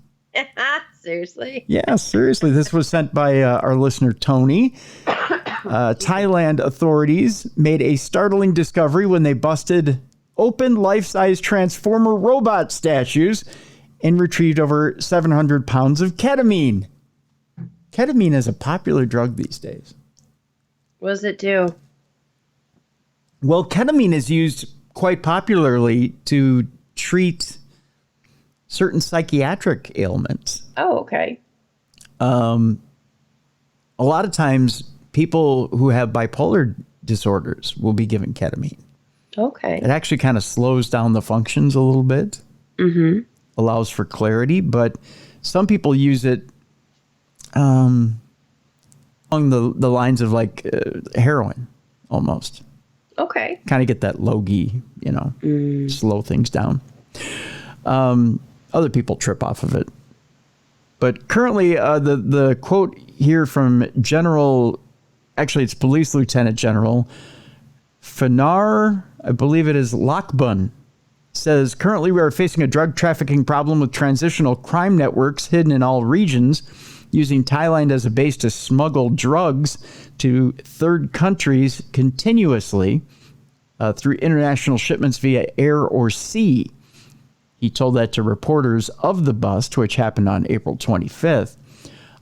Seriously? Yeah, seriously. This was sent by our listener, Tony. Thailand authorities made a startling discovery when they busted open life-size Transformer robot statues and retrieved over 700 pounds of ketamine. Ketamine is a popular drug these days. What does it do? Well, ketamine is used quite popularly to treat certain psychiatric ailments. Oh, okay. A lot of times, people who have bipolar disorders will be given ketamine. Okay. It actually kind of slows down the functions a little bit, allows for clarity, but some people use it along the lines of like heroin, almost. Okay. Kind of get that logy, slow things down. Other people trip off of it. But currently, the quote here from it's Police Lieutenant General Fanar, I believe it is Lakbun, says, currently we are facing a drug trafficking problem with transitional crime networks hidden in all regions, using Thailand as a base to smuggle drugs to third countries continuously through international shipments via air or sea. He told that to reporters of the bust, which happened on April 25th.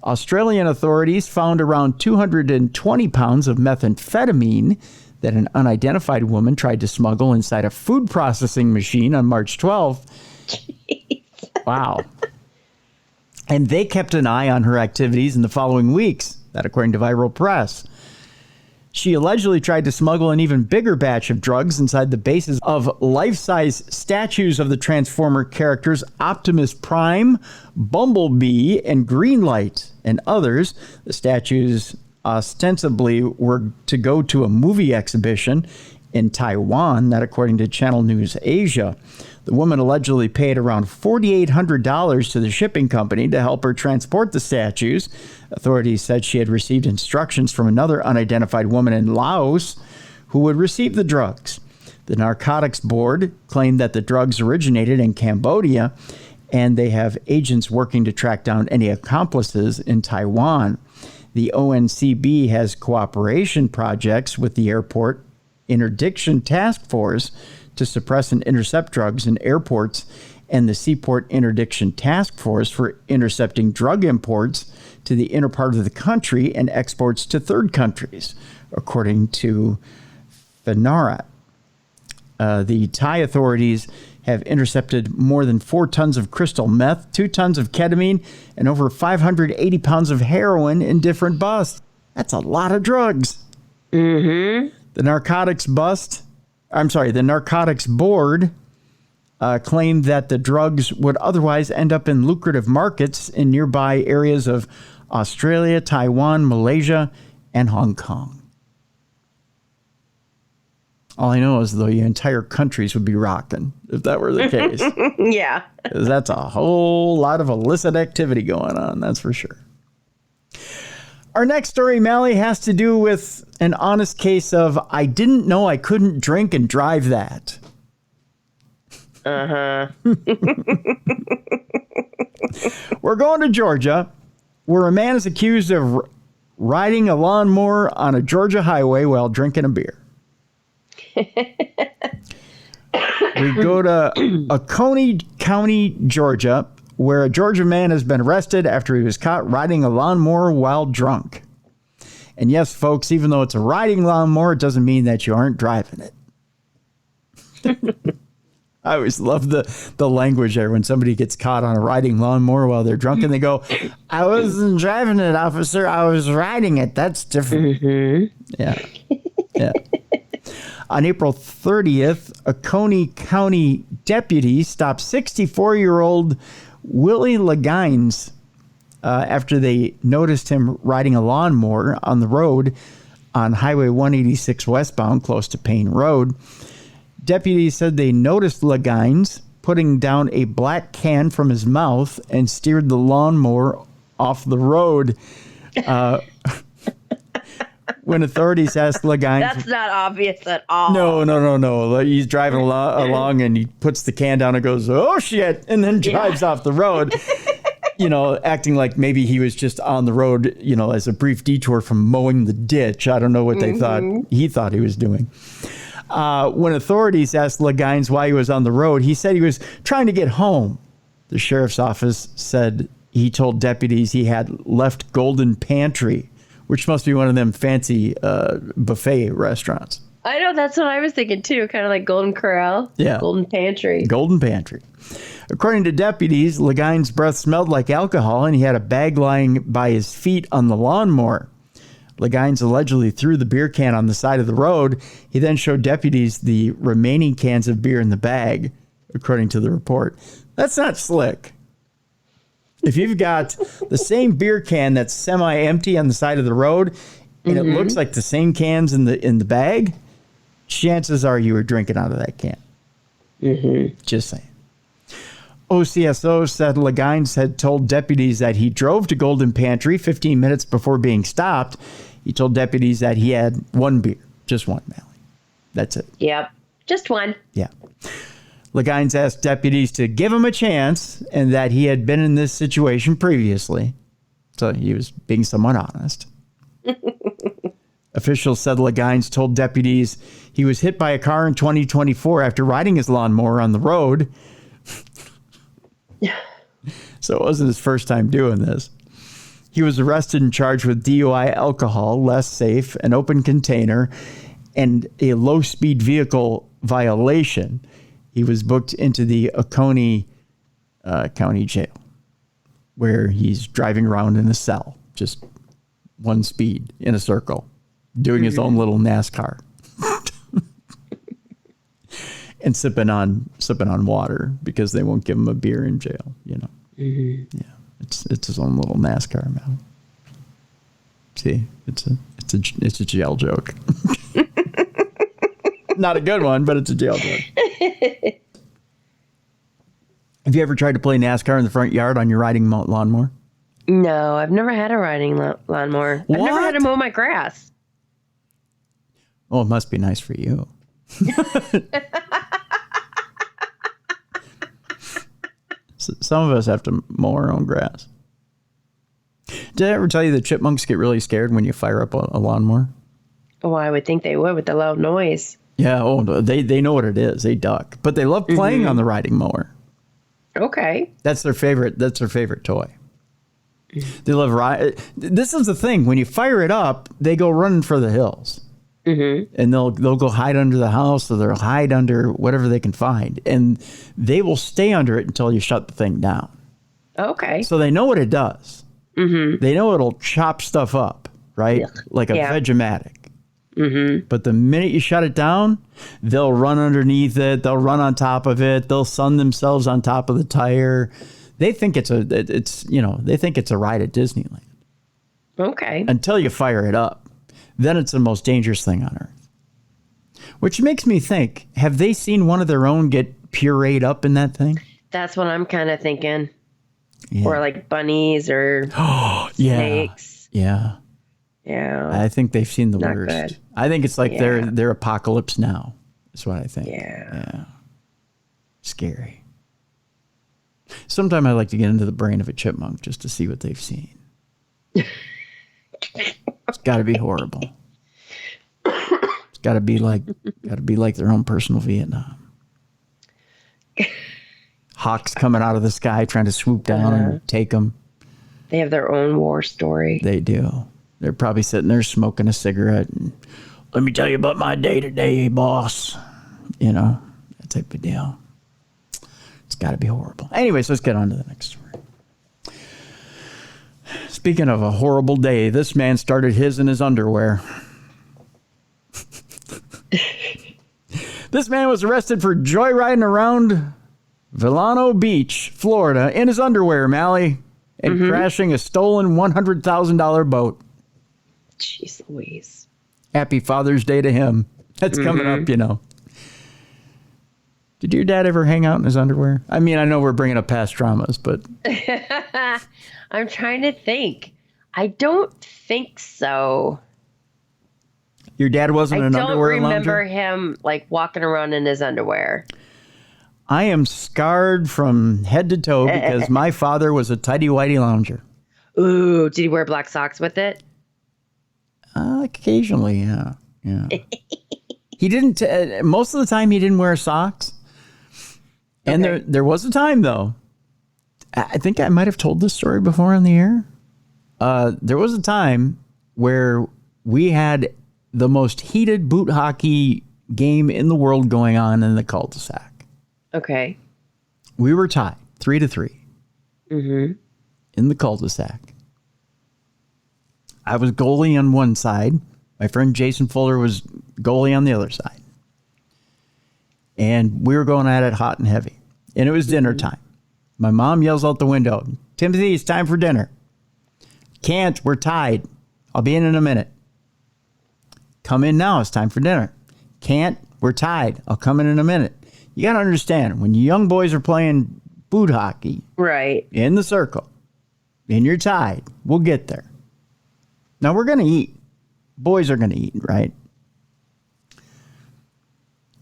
Australian authorities found around 220 pounds of methamphetamine that an unidentified woman tried to smuggle inside a food processing machine on March 12th. Jeez. Wow. And they kept an eye on her activities in the following weeks, that according to Viral Press. She allegedly tried to smuggle an even bigger batch of drugs inside the bases of life-size statues of the Transformer characters Optimus Prime, Bumblebee, and Greenlight, and others. The statues ostensibly were to go to a movie exhibition in Taiwan, that according to Channel News Asia. The woman allegedly paid around $4,800 to the shipping company to help her transport the statues. Authorities said she had received instructions from another unidentified woman in Laos who would receive the drugs. The Narcotics Board claimed that the drugs originated in Cambodia, and they have agents working to track down any accomplices in Taiwan. The ONCB has cooperation projects with the Airport Interdiction Task Force to suppress and intercept drugs in airports, and the Seaport Interdiction Task Force for intercepting drug imports to the inner part of the country and exports to third countries, according to Fanarat. The Thai authorities have intercepted more than 4 tons of crystal meth, 2 tons of ketamine, and over 580 pounds of heroin in different busts. That's a lot of drugs. Mm-hmm. The Narcotics Board claimed that the drugs would otherwise end up in lucrative markets in nearby areas of Australia, Taiwan, Malaysia, and Hong Kong. All I know is the entire countries would be rocking if that were the case. Yeah. 'Cause that's a whole lot of illicit activity going on, that's for sure. Our next story, Mally, has to do with an honest case of I didn't know I couldn't drink and drive that. Uh-huh. We're going to Georgia, where a man is accused of riding a lawnmower on a Georgia highway while drinking a beer. We go to Colleton County, Georgia, where a Georgia man has been arrested after he was caught riding a lawnmower while drunk. And yes, folks, even though it's a riding lawnmower, it doesn't mean that you aren't driving it. I always love the language there when somebody gets caught on a riding lawnmower while they're drunk and they go, I wasn't driving it, officer. I was riding it. That's different. Mm-hmm. Yeah. Yeah. On April 30th, a Colleton County deputy stopped 64-year-old Willie Legines after they noticed him riding a lawnmower on the road on Highway 186 westbound close to Payne Road. Deputies said they noticed Legines putting down a black can from his mouth and steered the lawnmower off the road. When authorities asked Legines... That's not obvious at all. No. He's driving along and he puts the can down and goes, oh, shit, and then drives off the road, acting like maybe he was just on the road, as a brief detour from mowing the ditch. I don't know what they thought he was doing. When authorities asked Legines why he was on the road, he said he was trying to get home. The sheriff's office said he told deputies he had left Golden Pantry, which must be one of them fancy buffet restaurants. I know, that's what I was thinking too, kind of like Golden Corral. Yeah. Golden Pantry. Golden Pantry. According to deputies, Legines' breath smelled like alcohol and he had a bag lying by his feet on the lawnmower. Legines allegedly threw the beer can on the side of the road. He then showed deputies the remaining cans of beer in the bag, according to the report. That's not slick. If you've got the same beer can that's semi-empty on the side of the road, and it looks like the same cans in the bag, chances are you were drinking out of that can. Just saying. OCSO said Legines had told deputies that he drove to Golden Pantry 15 minutes before being stopped. He told deputies that he had one beer, just one, Mally. That's it. Yep, just one. Yeah. Legines asked deputies to give him a chance and that he had been in this situation previously. So he was being somewhat honest. Officials said Legines told deputies he was hit by a car in 2024 after riding his lawnmower on the road. So it wasn't his first time doing this. He was arrested and charged with DUI, alcohol, less safe, an open container, and a low-speed vehicle violation. He was booked into the Oconee County Jail, where he's driving around in a cell, just one speed in a circle, doing his own little NASCAR. And sipping on water because they won't give him a beer in jail, Yeah, it's his own little NASCAR, man. See, it's a jail joke. Not a good one, but it's a jail joke. Have you ever tried to play NASCAR in the front yard on your riding lawnmower? No, I've never had a riding lawnmower. I've never had to mow my grass. Oh, it must be nice for you. Some of us have to mow our own grass. Did I ever tell you that chipmunks get really scared when you fire up a lawnmower? Oh, I would think they would with the loud noise. Yeah, they know what it is. They duck. But they love playing on the riding mower. Okay. That's their favorite toy. They love This is the thing. When you fire it up, they go running for the hills. And they'll go hide under the house, or they'll hide under whatever they can find. And they will stay under it until you shut the thing down. Okay. So they know what it does. They know it'll chop stuff up, right? Like a Vegematic. But the minute you shut it down, they'll run underneath it. They'll run on top of it. They'll sun themselves on top of the tire. They think it's a ride at Disneyland. Okay. Until you fire it up. Then it's the most dangerous thing on earth. Which makes me think, have they seen one of their own get pureed up in that thing? That's what I'm kind of thinking. Yeah. Or like bunnies or snakes. Yeah. I think they've seen the Not worst. good. I think it's like their apocalypse now. That's what I think. Yeah. Scary. Sometimes I like to get into the brain of a chipmunk just to see what they've seen. It's got to be horrible. It's got to be like their own personal Vietnam. Hawks coming out of the sky trying to swoop down and take them. They have their own war story. They do. They're probably sitting there smoking a cigarette and, let me tell you about my day today, boss. That type of deal. It's got to be horrible. Anyways, let's get on to the next story. Speaking of a horrible day, this man started his in his underwear. This man was arrested for joyriding around Edisto Beach, Florida, in his underwear, Mally, and crashing a stolen $100,000 boat. Jeez Louise. Happy Father's Day to him. That's coming up, you know. Did your dad ever hang out in his underwear? I mean, I know we're bringing up past traumas, but... I'm trying to think. I don't think so. Your dad wasn't an underwear I don't remember lounger? him like walking around in his underwear. I am scarred from head to toe because my father was a tighty-whitey lounger. Ooh, did he wear black socks with it? Occasionally, yeah. He didn't, most of the time he didn't wear socks. And there was a time, though, I think I might have told this story before on the air. There was a time where we had the most heated boot hockey game in the world going on in the cul-de-sac. Okay. We were tied 3-3 Mm-hmm. in the cul-de-sac. I was goalie on one side. My friend Jason Fuller was goalie on the other side. And we were going at it hot and heavy. And it was dinner time. My mom yells out the window, "Timothy, it's time for dinner." "Can't, we're tied. I'll be in a minute." "Come in now, it's time for dinner." "Can't, we're tied. I'll come in a minute." You got to understand, when young boys are playing boot hockey Right. in the circle, and you're tied, we'll get there. Now we're going to eat. Boys are going to eat, right?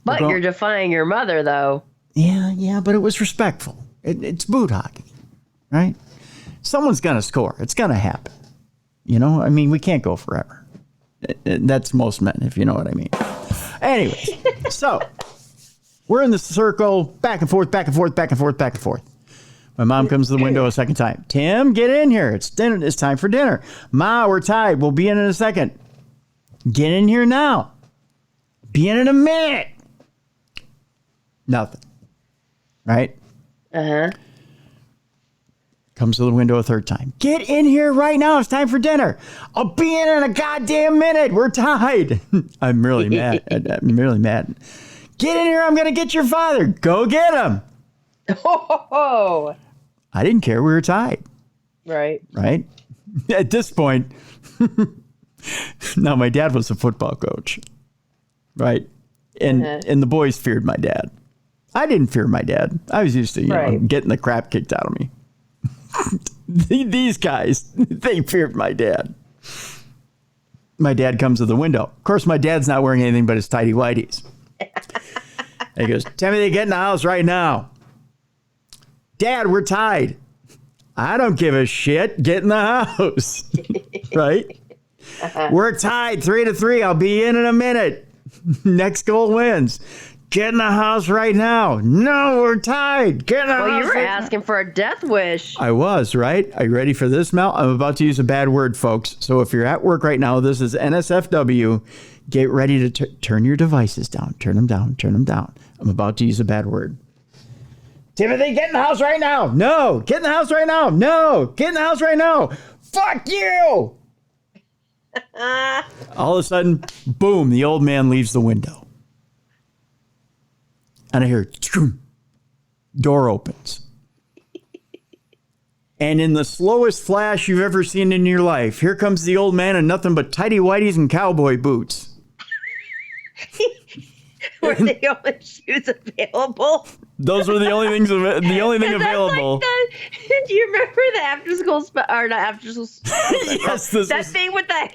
But you're defying your mother, though. Yeah, but it was respectful. It's boot hockey, right? Someone's going to score. It's going to happen. You know, I mean, we can't go forever. That's most men, if you know what I mean. Anyways, so we're in the circle, back and forth, back and forth, back and forth, back and forth. My mom comes to the window a second time. "Tim, get in here. It's dinner. It's time for dinner." "Ma, we're tied. We'll be in a second." "Get in here now. Be in a minute." Nothing. Right? Uh-huh. Comes to the window a third time. "Get in here right now. It's time for dinner." "I'll be in a goddamn minute. We're tied." I'm really mad. I'm really mad. "Get in here. I'm going to get your father." "Go get him." Oh. I didn't care. We were tied. Right. Right? At this point, now my dad was a football coach. Right? And the boys feared my dad. I didn't fear my dad. I was used to, you know, getting the crap kicked out of me. These guys, they feared my dad. My dad comes to the window. Of course, my dad's not wearing anything but his tighty whities. He goes, "Timothy, get in the house right now." "Dad, we're tied." "I don't give a shit. Get in the house." Right? "We're tied 3-3. I'll be in a minute. Next goal wins." "Get in the house right now." "No, we're tied. Get in the house." Well, you were right asking for a death wish. I was, right? Are you ready for this, Mel? I'm about to use a bad word, folks. So if you're at work right now, this is NSFW. Get ready to turn your devices down. Turn them down. Turn them down. I'm about to use a bad word. "Timothy, get in the house right now." "No." "Get in the house right now." "No." "Get in the house right now." "Fuck you." All of a sudden, boom, the old man leaves the window. And I hear, door opens. And in the slowest flash you've ever seen in your life, here comes the old man in nothing but tighty whities and cowboy boots. Were the only shoes available? Those were the only things. The only thing available. Do you remember the after school or not after school? Yes, that thing with the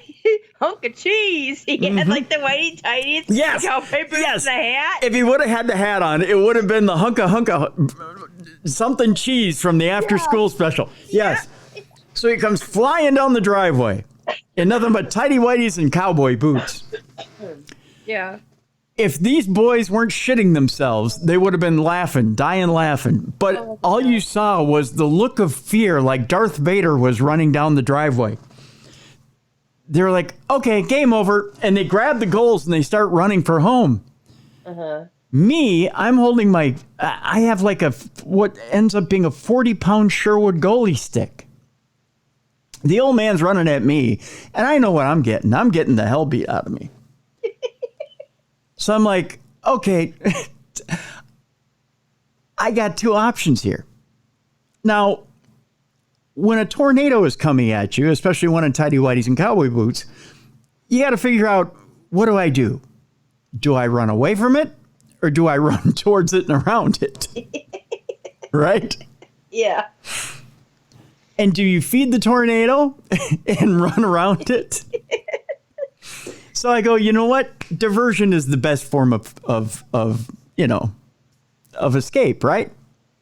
hunk of cheese. He had like the whitey tighties. Yes, the cowboy boots, the hat. If he would have had the hat on, it would have been the hunka something cheese from the after school special. Yes. Yeah. So he comes flying down the driveway in nothing but tighty whities and cowboy boots. Yeah. If these boys weren't shitting themselves, they would have been laughing, dying laughing. But all you saw was the look of fear, like Darth Vader was running down the driveway. They were like, "Okay, game over." And they grab the goals and they start running for home. Uh-huh. Me, I'm holding I have like what ends up being a 40-pound Sherwood goalie stick. The old man's running at me, and I know what I'm getting. I'm getting the hell beat out of me. So I'm like, okay, I got two options here. Now, when a tornado is coming at you, especially one in tighty whities and cowboy boots, you got to figure out what do? Do I run away from it or do I run towards it and around it? Right? Yeah. And do you feed the tornado and run around it? So I go, you know what? Diversion is the best form of escape, right?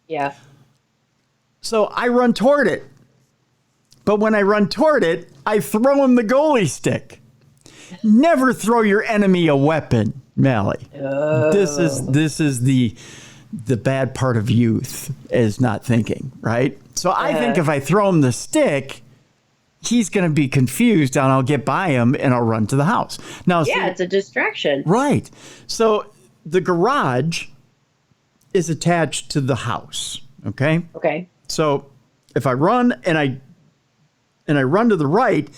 Yeah. So I run toward it. But when I run toward it, I throw him the goalie stick. Never throw your enemy a weapon, Mally. Oh. This is the bad part of youth, is not thinking, right? So I think if I throw him the stick, he's going to be confused and I'll get by him and I'll run to the house. Now, yeah, it's a distraction. Right. So the garage is attached to the house. Okay. Okay. So if I run and I run to the right,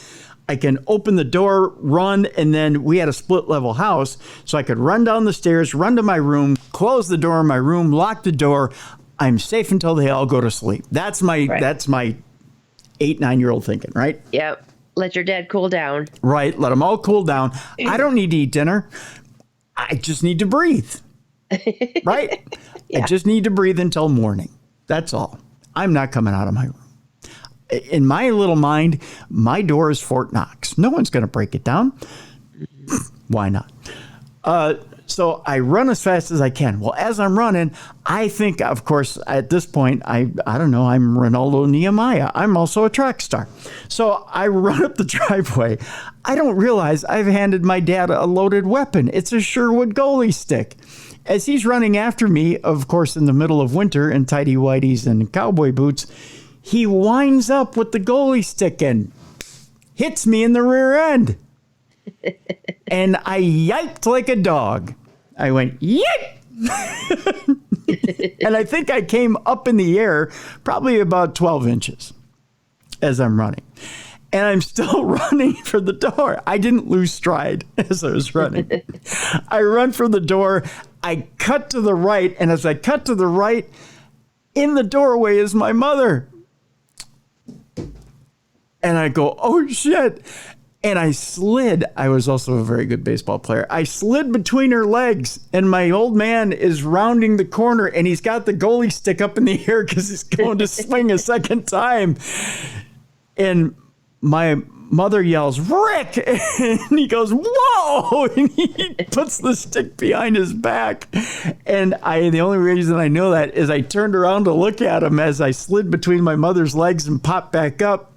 I can open the door, run, and then we had a split level house. So I could run down the stairs, run to my room, close the door in my room, lock the door. I'm safe until they all go to sleep. That's my 8-9-year-old thinking, right? Yep. Let your dad cool down. Right. Let them all cool down. I don't need to eat dinner. I just need to breathe. Right? Yeah. I just need to breathe until morning. That's all. I'm not coming out of my room. In my little mind, my door is Fort Knox. No one's going to break it down. Why not? So I run as fast as I can. Well, as I'm running, I think, of course, at this point, I don't know, I'm Ronaldo Nehemiah. I'm also a track star. So I run up the driveway. I don't realize I've handed my dad a loaded weapon. It's a Sherwood goalie stick. As he's running after me, of course, in the middle of winter in tighty whities and cowboy boots, he winds up with the goalie stick and hits me in the rear end. And I yiped like a dog. I went, yip! And I think I came up in the air probably about 12 inches as I'm running. And I'm still running for the door. I didn't lose stride as I was running. I run for the door. I cut to the right. And as I cut to the right, in the doorway is my mother. And I go, oh, shit. And I slid. I was also a very good baseball player. I slid between her legs, and my old man is rounding the corner, and he's got the goalie stick up in the air because he's going to swing a second time. And my mother yells, Rick! And he goes, whoa! And he puts the stick behind his back. And the only reason I know that is I turned around to look at him as I slid between my mother's legs and popped back up.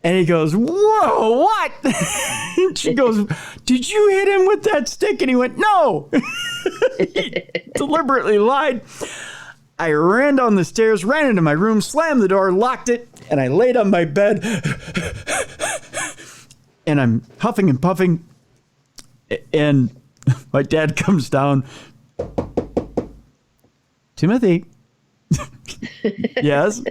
And he goes, whoa, what? And she goes, did you hit him with that stick? And he went, no. He deliberately lied. I ran down the stairs, ran into my room, slammed the door, locked it, and I laid on my bed. And I'm huffing and puffing. And my dad comes down. Timothy. Yes?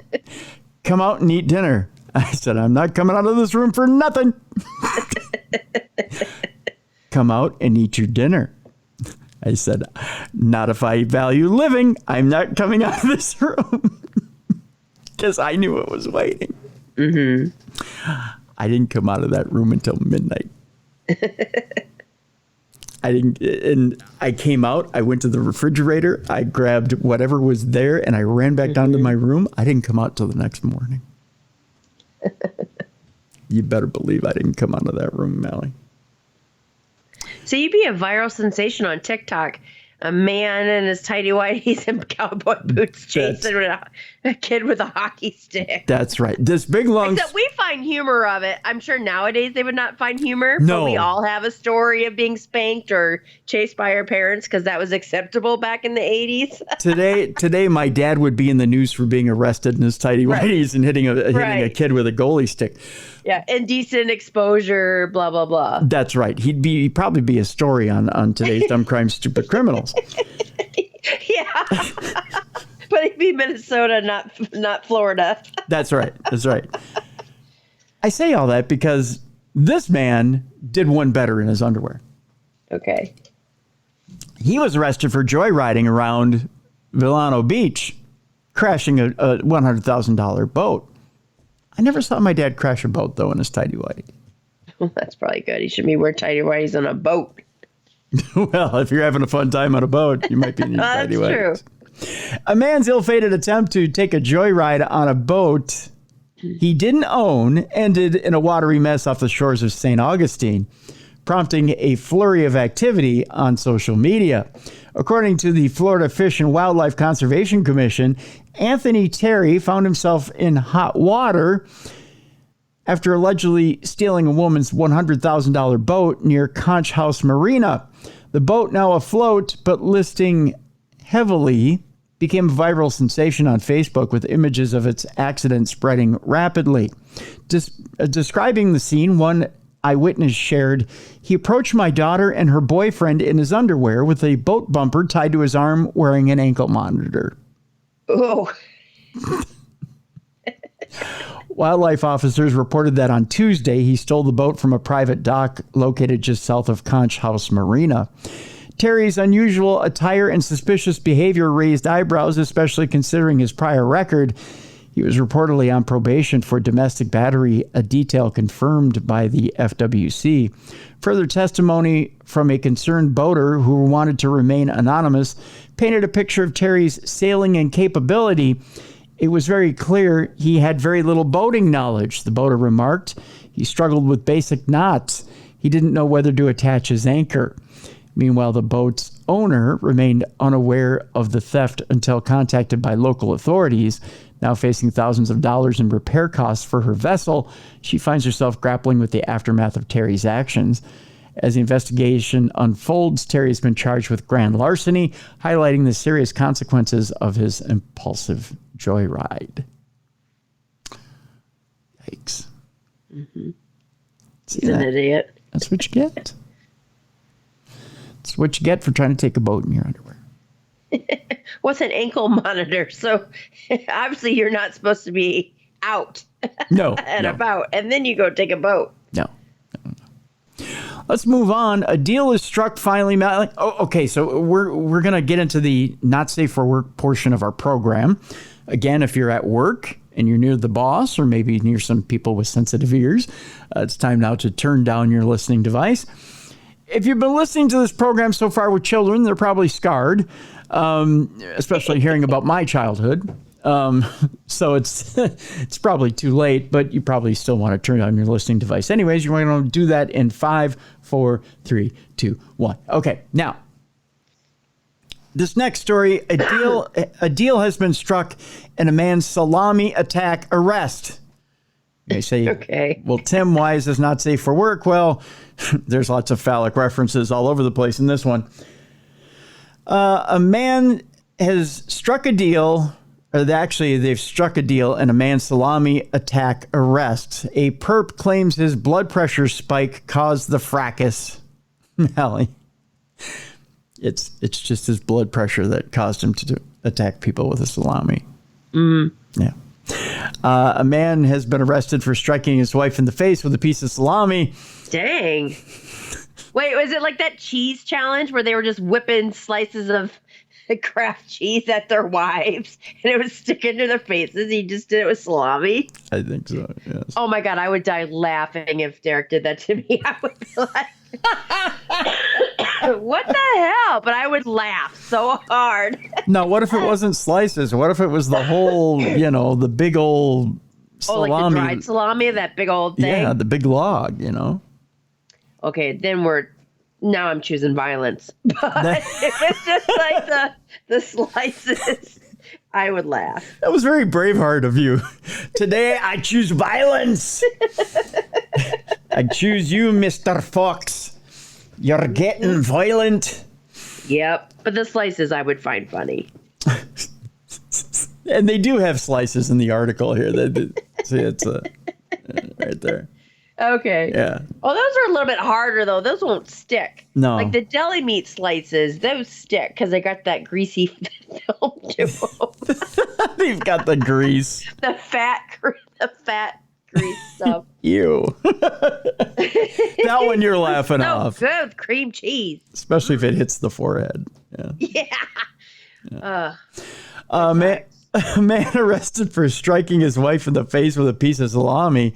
Come out and eat dinner. I said, I'm not coming out of this room for nothing. Come out and eat your dinner. I said, not if I value living. I'm not coming out of this room. Because I knew it was waiting. Mm-hmm. I didn't come out of that room until midnight. And I came out, I went to the refrigerator, I grabbed whatever was there, and I ran back down to my room. I didn't come out till the next morning. You better believe I didn't come out of that room, Mally. So you'd be a viral sensation on TikTok. A man in his tighty whities and cowboy boots chasing a kid with a hockey stick. That's right. This big long... Except we find humor of it. I'm sure nowadays they would not find humor. No. But we all have a story of being spanked or chased by our parents because that was acceptable back in the 80s. Today, my dad would be in the news for being arrested in his tighty whities and hitting a kid with a goalie stick. Yeah, indecent exposure, blah, blah, blah. That's right. He'd probably be a story on today's Dumb Crime Stupid Criminals. Yeah. But he'd be Minnesota, not Florida. That's right. That's right. I say all that because this man did one better in his underwear. Okay. He was arrested for joyriding around Edisto Beach, crashing a $100,000 boat. I never saw my dad crash a boat, though, in his tighty whitey. Well, that's probably good. He should be wearing tidy whities on a boat. Well, if you're having a fun time on a boat, you might be in your tidy whities. That's true. A man's ill-fated attempt to take a joyride on a boat he didn't own ended in a watery mess off the shores of St. Augustine, prompting a flurry of activity on social media. According to the Florida Fish and Wildlife Conservation Commission, Anthony Terry found himself in hot water after allegedly stealing a woman's $100,000 boat near Conch House Marina. The boat, now afloat but listing heavily, became a viral sensation on Facebook with images of its accident spreading rapidly. Describing the scene, one eyewitness shared, "He approached my daughter and her boyfriend in his underwear with a boat bumper tied to his arm wearing an ankle monitor." Oh. Wildlife officers reported that on Tuesday, he stole the boat from a private dock located just south of Conch House Marina. Terry's unusual attire and suspicious behavior raised eyebrows, especially considering his prior record. He was reportedly on probation for domestic battery, a detail confirmed by the FWC. Further testimony from a concerned boater who wanted to remain anonymous painted a picture of Terry's sailing incapability. It was very clear he had very little boating knowledge, the boater remarked. He struggled with basic knots. He didn't know whether to attach his anchor. Meanwhile, the boat's owner remained unaware of the theft until contacted by local authorities. Now facing thousands of dollars in repair costs for her vessel, she finds herself grappling with the aftermath of Terry's actions. As the investigation unfolds, Terry has been charged with grand larceny, highlighting the serious consequences of his impulsive joyride. Yikes. Mm-hmm. He's an idiot. That's what you get. That's what you get for trying to take a boat in your underwear. What's an ankle monitor? So obviously you're not supposed to be out No, and no. about, and then you go take a boat. No. Let's move on. A deal is struck finally. Okay, so we're going to get into the not safe for work portion of our program. Again, if you're at work and you're near the boss or maybe near some people with sensitive ears, it's time now to turn down your listening device. If you've been listening to this program so far with children, they're probably scarred, especially hearing about my childhood. So it's probably too late, but you probably still want to turn on your listening device. Anyways, you're going to do that in 5, 4, 3, 2, 1. Okay, now, this next story, a deal has been struck in a man's salami attack arrest. They say, Okay. Well, Tim, why is this not safe for work? Well, there's lots of phallic references all over the place in this one. A man has struck a deal, or actually they've struck a deal in a man's salami attack arrest. A perp claims his blood pressure spike caused the fracas. Allie, it's just his blood pressure that caused him to attack people with a salami. Mm-hmm. Yeah. A man has been arrested for striking his wife in the face with a piece of salami. Dang. Wait, was it like that cheese challenge where they were just whipping slices of Kraft cheese at their wives and it was sticking to their faces? He just did it with salami? I think so, yes. Oh my God, I would die laughing if Derek did that to me. I would be like, what the hell? But I would laugh so hard. Now, what if it wasn't slices? What if it was the whole, the big old salami? Oh, like the dried salami, that big old thing? Yeah, the big log, Okay, then now I'm choosing violence. But if it's just like the slices, I would laugh. That was very Braveheart of you. Today, I choose violence. I choose you, Mr. Fox. You're getting violent. Yep, but the slices I would find funny. And they do have slices in the article here. See, it's right there. Okay. Yeah. Oh, those are a little bit harder, though. Those won't stick. No. Like the deli meat slices, those stick because they got that greasy film to them. They've got the grease. The fat grease stuff. Ew. That one you're laughing So off. good with cream cheese. Especially if it hits the forehead. Yeah. Yeah. A man arrested for striking his wife in the face with a piece of salami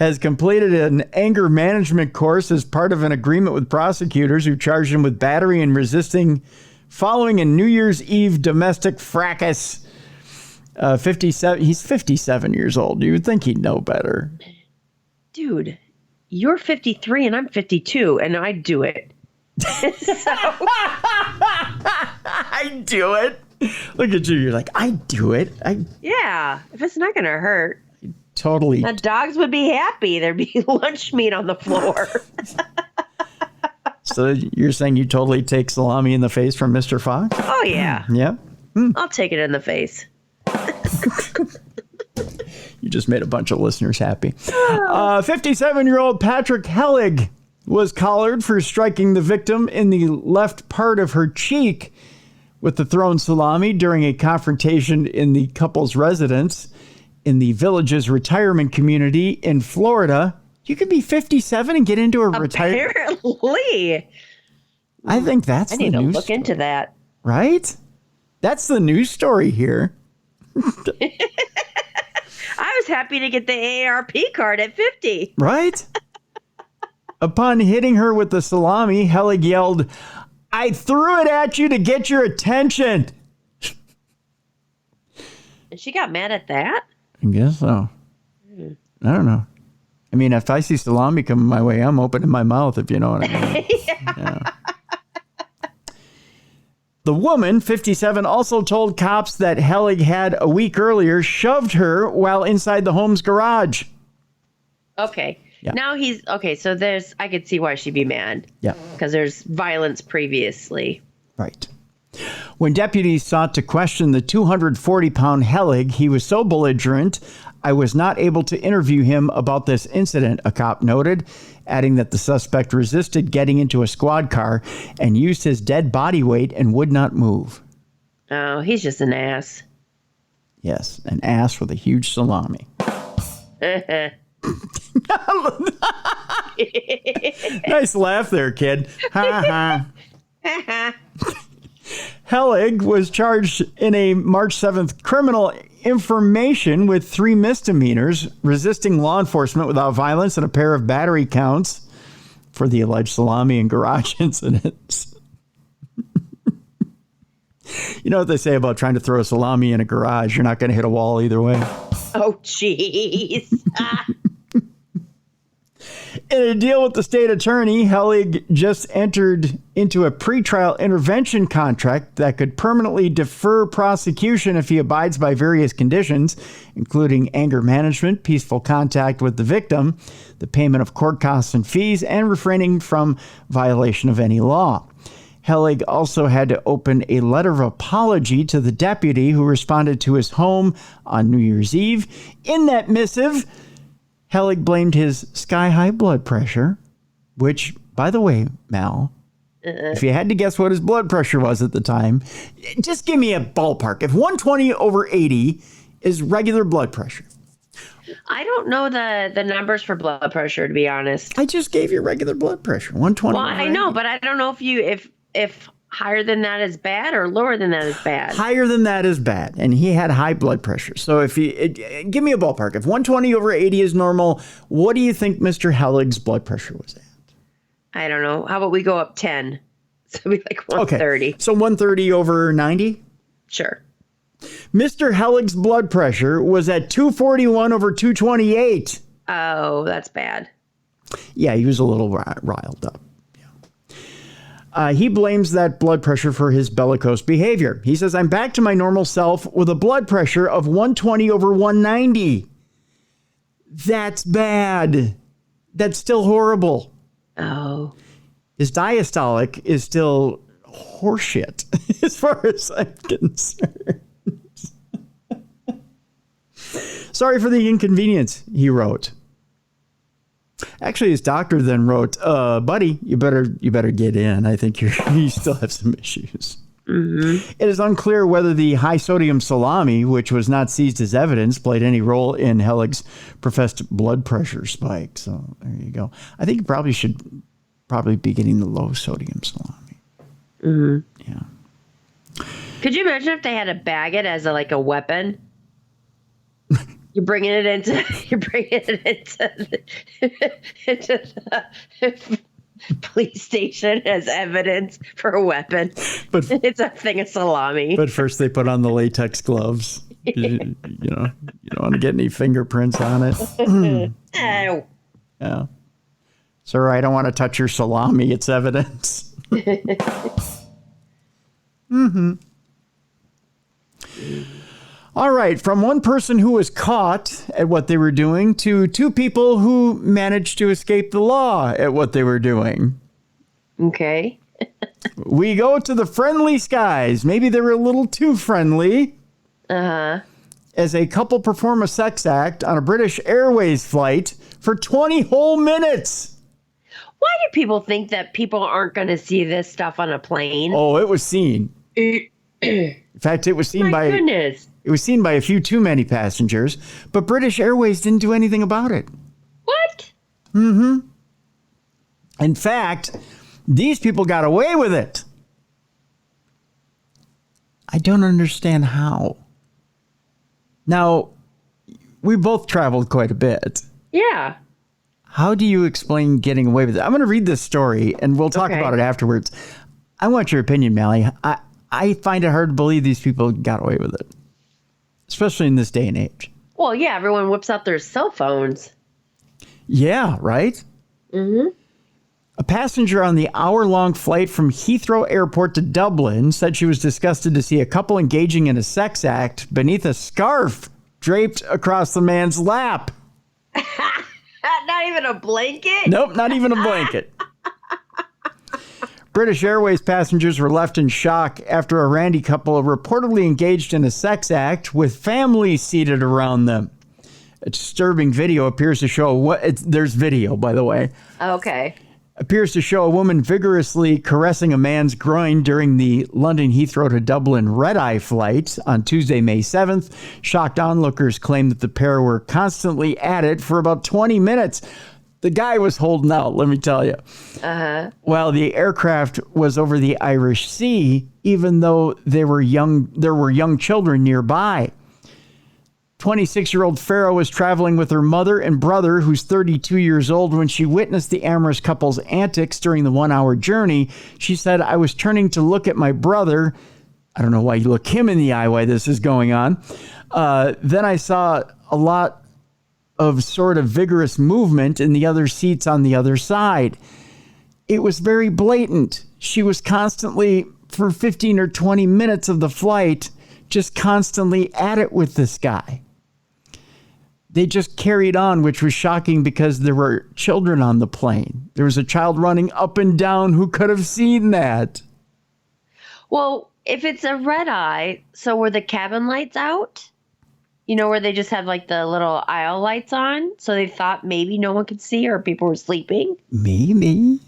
has completed an anger management course as part of an agreement with prosecutors who charged him with battery and resisting following a New Year's Eve domestic fracas. 57. He's 57 years old. You would think he'd know better. Dude, you're 53 and I'm 52, and I'd do it. I do it. Look at you. You're like, I do it. Yeah, if it's not going to hurt. Totally. The dogs would be happy. There'd be lunch meat on the floor. So you're saying you totally take salami in the face from Mr. Fox? Oh, yeah. Yeah. I'll take it in the face. You just made a bunch of listeners happy. 57-year-old Patrick Helig was collared for striking the victim in the left part of her cheek with the thrown salami during a confrontation in the couple's residence in the Villages retirement community in Florida. You could be 57 and get into a retirement. Apparently. I think that's I need the to news look into that. right? That's the news story here. I was happy to get the AARP card at 50. Right? Upon hitting her with the salami, Helig yelled, "I threw it at you to get your attention." And she got mad at that? I guess so. I don't know. I mean, if I see salami coming my way, I'm opening my mouth, if you know what I mean. Yeah. The woman, 57, also told cops that Helig had a week earlier shoved her while inside the home's garage. Okay. Yeah. Now so I could see why she'd be mad. Yeah. Because there's violence previously. Right. When deputies sought to question the 240-pound Helig, he was so belligerent, I was not able to interview him about this incident, a cop noted, adding that the suspect resisted getting into a squad car and used his dead body weight and would not move. Oh, he's just an ass. Yes, an ass with a huge salami. Nice laugh there, kid. Ha ha. Helig was charged in a March 7th criminal information with 3 misdemeanors, resisting law enforcement without violence, and a pair of battery counts for the alleged salami and garage incidents. You know what they say about trying to throw a salami in a garage? You're not going to hit a wall either way. Oh, jeez. In a deal with the state attorney, Helig just entered into a pretrial intervention contract that could permanently defer prosecution if he abides by various conditions, including anger management, peaceful contact with the victim, the payment of court costs and fees, and refraining from violation of any law. Helig also had to open a letter of apology to the deputy who responded to his home on New Year's Eve. In that missive, Helig blamed his sky-high blood pressure, which, by the way, Mal, if you had to guess what his blood pressure was at the time, just give me a ballpark. If 120/80 is regular blood pressure. I don't know the numbers for blood pressure, to be honest. I just gave you regular blood pressure, 120. Well, I know, but I don't know if higher than that is bad or lower than that is bad. Higher than that is bad, and he had high blood pressure. So if give me a ballpark. If 120/80 is normal, what do you think Mr. Helig's blood pressure was at? I don't know. How about we go up 10? So it'd be like 130. Okay. So 130/90? Sure. Mr. Helig's blood pressure was at 241/228. Oh, that's bad. Yeah, he was a little riled up. He blames that blood pressure for his bellicose behavior. He says, "I'm back to my normal self with a blood pressure of 120/190. That's bad. That's still horrible. Oh. His diastolic is still horseshit as far as I'm concerned." "Sorry for the inconvenience," he wrote. Actually, his doctor then wrote, "Buddy, you better get in. I think you still have some issues." Mm-hmm. It is unclear whether the high sodium salami, which was not seized as evidence, played any role in Helig's professed blood pressure spike. So there you go. I think you probably should be getting the low sodium salami. Mm-hmm. Yeah. Could you imagine if they had to bag it as a weapon? You're bringing it into the police station as evidence for a weapon. But it's a thing of salami. But first they put on the latex gloves. You don't want to get any fingerprints on it. Ow. Yeah. Sir, I don't want to touch your salami. It's evidence. All right. From one person who was caught at what they were doing to two people who managed to escape the law at what they were doing. Okay. We go to the friendly skies. Maybe they were a little too friendly. Uh-huh. As a couple perform a sex act on a British Airways flight for 20 whole minutes. Why do people think that people aren't going to see this stuff on a plane? Oh, it was seen. In fact, it was seen by goodness. It was seen by a few too many passengers, but British Airways didn't do anything about it. What? In fact, these people got away with it. I don't understand how. Now, we both traveled quite a bit. Yeah. How do you explain getting away with it? I'm going to read this story, and we'll talk about it afterwards. I want your opinion, Mally. I find it hard to believe these people got away with it, especially in this day and age. Well, yeah, everyone whips out their cell phones. Yeah, right? Mm-hmm. A passenger on the hour-long flight from Heathrow Airport to Dublin said she was disgusted to see a couple engaging in a sex act beneath a scarf draped across the man's lap. Not even a blanket? Nope, not even a blanket. British Airways passengers were left in shock after a randy couple reportedly engaged in a sex act with families seated around them. A disturbing video appears to show there's video, by the way. Okay. Appears to show a woman vigorously caressing a man's groin during the London Heathrow to Dublin red-eye flight on Tuesday, May 7th. Shocked onlookers claim that the pair were constantly at it for about 20 minutes. The guy was holding out, let me tell you. Uh-huh. While the aircraft was over the Irish Sea, even though there were young children nearby. 26-year-old Farah was traveling with her mother and brother, who's 32 years old, when she witnessed the amorous couple's antics during the 1-hour journey. She said, I was turning to look at my brother. I don't know why you look him in the eye while this is going on. Then I saw a lot of sort of vigorous movement in the other seats on the other side. It was very blatant. She was constantly, for 15 or 20 minutes of the flight, just constantly at it with this guy. They just carried on, which was shocking because there were children on the plane. There was a child running up and down who could have seen that. Well, if it's a red eye, so were the cabin lights out? You know, where they just have like the little aisle lights on? So they thought maybe no one could see or people were sleeping? Maybe.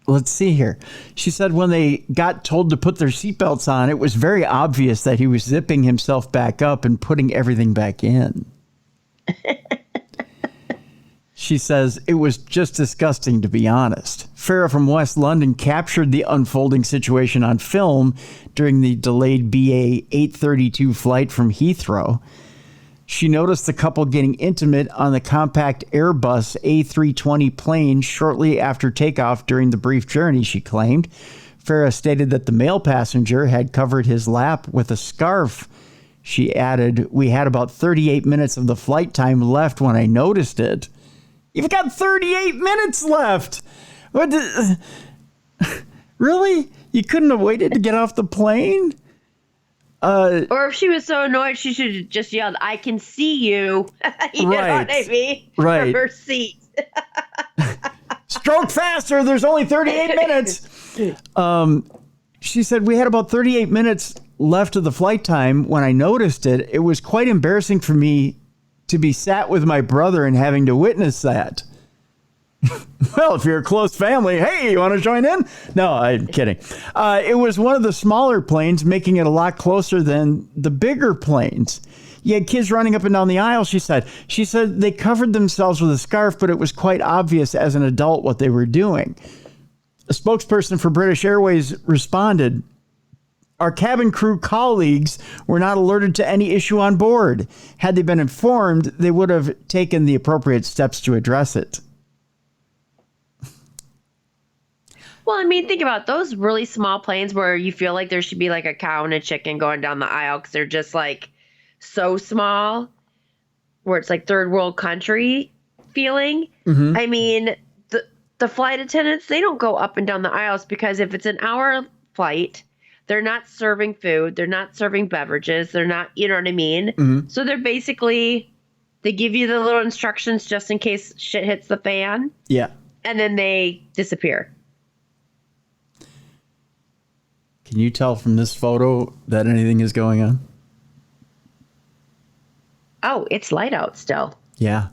Let's see here. She said when they got told to put their seatbelts on, it was very obvious that he was zipping himself back up and putting everything back in. She says it was just disgusting, to be honest. Farah from West London captured the unfolding situation on film during the delayed BA 832 flight from Heathrow. She noticed the couple getting intimate on the compact Airbus A320 plane shortly after takeoff during the brief journey, she claimed. Farah stated that the male passenger had covered his lap with a scarf. She added, we had about 38 minutes of the flight time left when I noticed it. You've got 38 minutes left. What? Really? You couldn't have waited to get off the plane? Or if she was so annoyed, she should have just yelled, I can see you. You know what I mean? Right. From her seat. Stroke faster. There's only 38 minutes. She said, we had about 38 minutes left of the flight time when I noticed it. It was quite embarrassing for me to be sat with my brother and having to witness that. Well, if you're a close family, hey, you want to join in? No, I'm kidding. It was one of the smaller planes, making it a lot closer than the bigger planes. You had kids running up and down the aisle, she said. She said they covered themselves with a scarf, but it was quite obvious as an adult what they were doing. A spokesperson for British Airways responded, Our cabin crew colleagues were not alerted to any issue on board. Had they been informed, they would have taken the appropriate steps to address it. Well, I mean, think about those really small planes where you feel like there should be like a cow and a chicken going down the aisle because they're just like so small, where it's like third world country feeling. Mm-hmm. I mean, the flight attendants, they don't go up and down the aisles because if it's an hour flight, they're not serving food, they're not serving beverages, they're not, you know what I mean? Mm-hmm. So they're basically, they give you the little instructions just in case shit hits the fan. Yeah. And then they disappear. Can you tell from this photo that anything is going on? Oh, it's light out still. Yeah.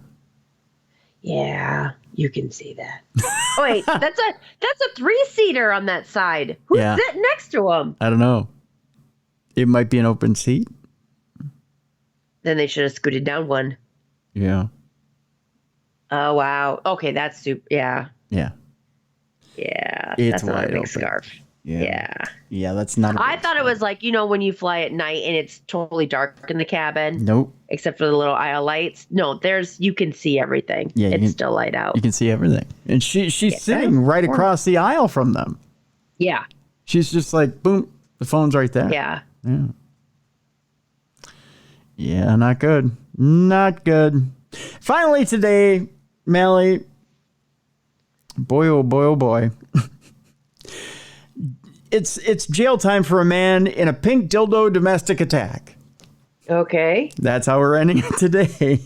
Yeah, you can see that. Oh, wait, that's a 3-seater on that side. Who's sitting next to him? I don't know. It might be an open seat. Then they should have scooted down one. Yeah. Oh, wow. Okay, that's super. Yeah. Yeah. Yeah. It's that's not a wide big open. scarf. Yeah. Yeah, that's not. I thought it was like, you know, when you fly at night and it's totally dark in the cabin. Nope. Except for the little aisle lights. No, you can see everything. Yeah, it's still light out. You can see everything. And she's sitting right across the aisle from them. Yeah. She's just like, boom, the phone's right there. Yeah. Yeah. Yeah, not good. Not good. Finally today, Mally, boy, oh boy, oh boy. It's jail time for a man in a pink dildo domestic attack. Okay. That's how we're ending it today.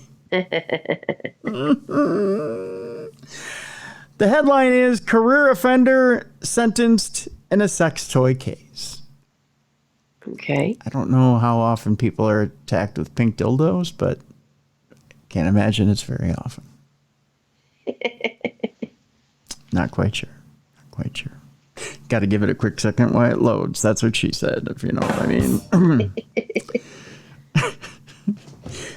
The headline is Career Offender Sentenced in a Sex Toy Case. Okay. I don't know how often people are attacked with pink dildos, but I can't imagine it's very often. Not quite sure. Not quite sure. Got to give it a quick second while it loads. That's what she said, if you know what I mean.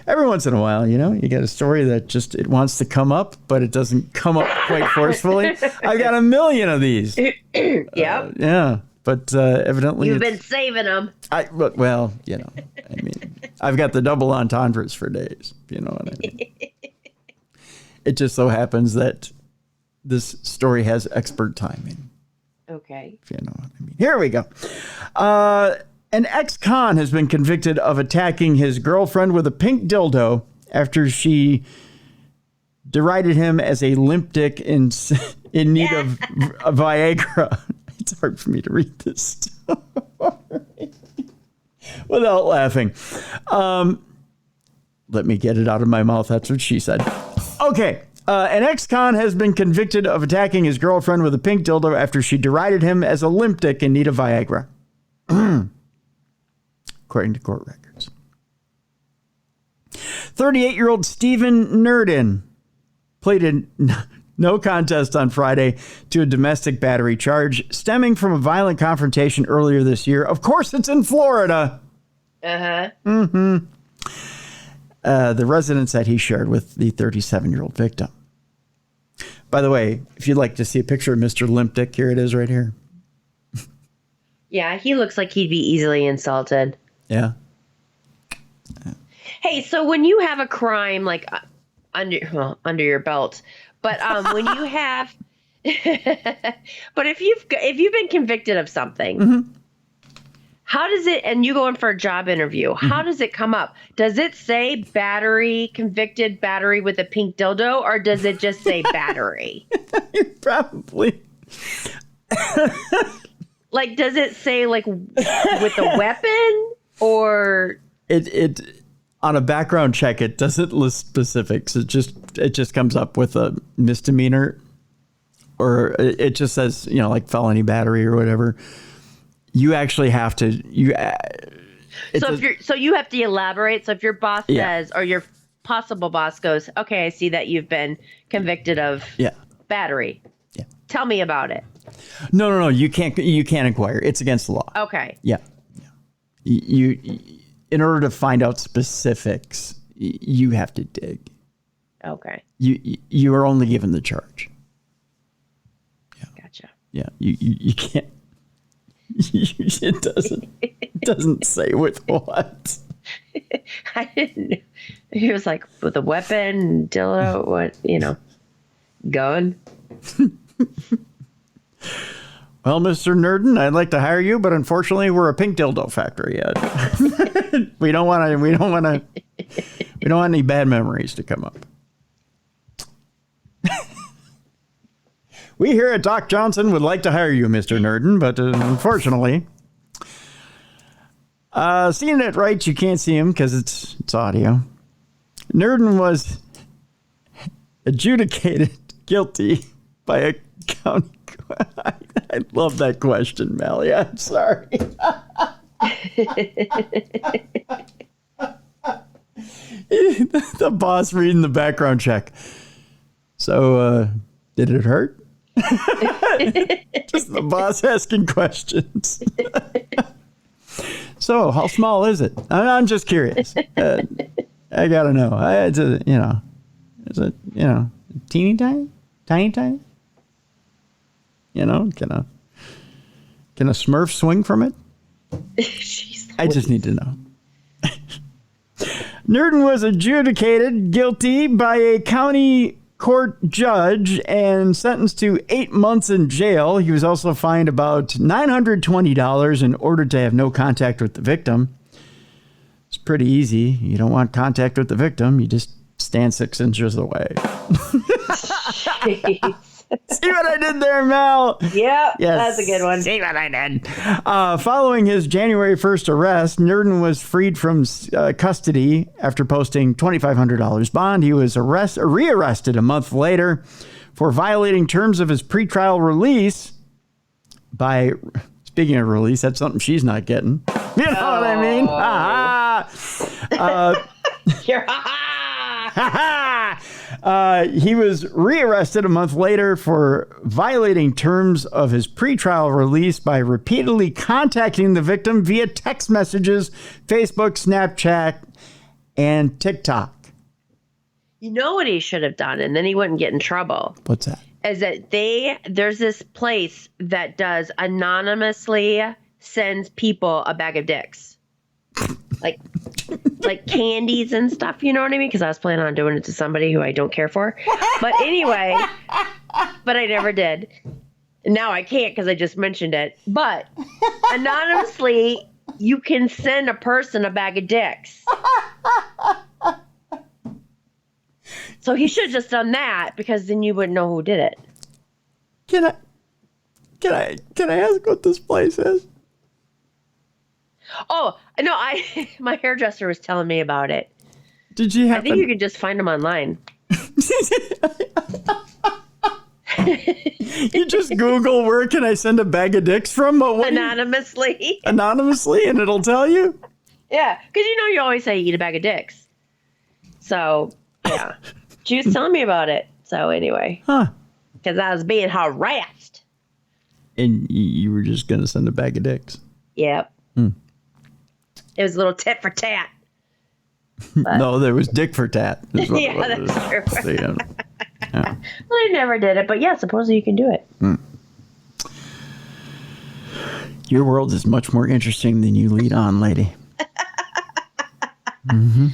Every once in a while, you know, you get a story that just, it wants to come up, but it doesn't come up quite forcefully. I've got a million of these. Yep. Yeah. But evidently You've been saving them. Well, you know, I mean, I've got the double entendres for days. You know what I mean? It just so happens that this story has expert timing. Okay. If you know what I mean. Here we go. An ex-con has been convicted of attacking his girlfriend with a pink dildo after she derided him as a limp dick in need of Viagra. It's hard for me to read this story without laughing. Let me get it out of my mouth. That's what she said. Okay. An ex-con has been convicted of attacking his girlfriend with a pink dildo after she derided him as a limp dick in need of Viagra. According to court records. 38-year-old Stephen Nerdin pleaded no contest on Friday to a domestic battery charge stemming from a violent confrontation earlier this year. Of course, it's in Florida. Uh-huh. Mm-hmm. The residence that he shared with the 37-year-old victim. By the way, if you'd like to see a picture of Mr. Limp Dick, here it is right here. Yeah, he looks like he'd be easily insulted. Yeah. Hey, so when you have a crime like under your belt, but when you have, but if you've been convicted of something, mm-hmm. How does it? And you go in for a job interview. Mm-hmm. How does it come up? Does it say convicted battery with a pink dildo, or does it just say battery? Probably. Like, does it say like with a weapon, or it on a background check? It doesn't list specifics. It just comes up with a misdemeanor, or it just says, you know, like felony battery or whatever. You actually have to So you have to elaborate. So if your boss says, or your possible boss goes, okay, I see that you've been convicted of battery. Yeah. Tell me about it. No. You can't inquire. It's against the law. Okay. Yeah. You in order to find out specifics, you have to dig. Okay. You are only given the charge. Yeah. Gotcha. Yeah. You can't. It doesn't say with what. I didn't know. He was like, with a weapon, dildo, what, gun. Well, Mr. Nerdin, I'd like to hire you, but unfortunately, we're a pink dildo factory. We don't want any bad memories to come up. We here at Doc Johnson would like to hire you, Mr. Nerdin, but unfortunately, seeing it right, you can't see him because it's audio. Nerdin was adjudicated guilty by a county. I love that question, Melly. I'm sorry. The boss reading the background check. So, did it hurt? Just the boss asking questions. So, how small is it? I'm just curious. I gotta know. Is it teeny tiny? Tiny? Can a Smurf swing from it? I just need to know. Nerdin was adjudicated guilty by a county court judge and sentenced to 8 months in jail. He was also fined about $920 and ordered to have no contact with the victim. It's pretty easy. You don't want contact with the victim. You just stand 6 inches away. See what I did there, Mel? Yep, yes. That's a good one. See what I did. Following his January 1st arrest, Nerdin was freed from custody after posting $2,500 bond. He was rearrested a month later for violating terms of his pretrial release by, speaking of release, that's something she's not getting. You know what I mean? He was rearrested a month later for violating terms of his pretrial release by repeatedly contacting the victim via text messages, Facebook, Snapchat, and TikTok. You know what he should have done, and then he wouldn't get in trouble. What's that? Is that there's this place that does anonymously sends people a bag of dicks. Like candies and stuff, you know what I mean? Because I was planning on doing it to somebody who I don't care for. But anyway, but I never did. Now I can't because I just mentioned it. But anonymously, you can send a person a bag of dicks. So he should have just done that because then you wouldn't know who did it. Can I ask what this place is? Oh, no, my hairdresser was telling me about it. Did you happen? I think you can just find them online. You just Google, where can I send a bag of dicks from? Anonymously. Anonymously, and it'll tell you? Yeah, because you always say eat a bag of dicks. So, yeah. She was telling me about it. So, anyway. Huh. Because I was being harassed. And you were just going to send a bag of dicks? Yep. It was a little tit for tat. But no, there was dick for tat. Yeah, that's true. Yeah. Well, I never did it, but yeah, supposedly you can do it. Your world is much more interesting than you lead on, lady. When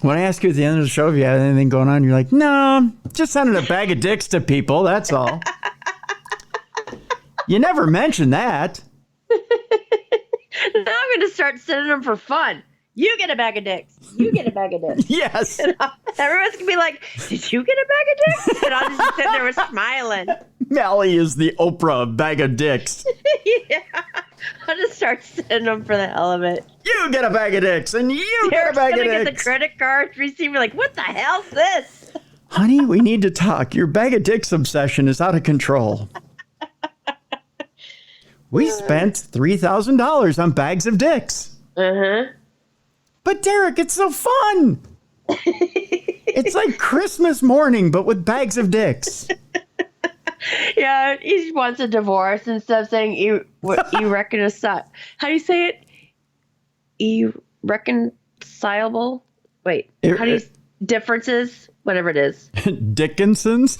I ask you at the end of the show if you had anything going on, you're like, no, just sending a bag of dicks to people, that's all. You never mention that. Now I'm going to start sending them for fun. You get a bag of dicks. You get a bag of dicks. Yes. And everyone's going to be like, did you get a bag of dicks? And I'll just sit there smiling. Mally is the Oprah of bag of dicks. Yeah. I'll just start sending them for the hell of it. You get a bag of dicks, and you get a bag of dicks. They're going to get the credit card receipt. Like, what the hell's this? Honey, we need to talk. Your bag of dicks obsession is out of control. We spent $3,000 on bags of dicks. But Derek, it's so fun. It's like Christmas morning, but with bags of dicks. Yeah, he wants a divorce instead of saying irreconcilable. How do you say it? Irreconcilable? Wait, how do you... Differences? Whatever it is. Dickinson's?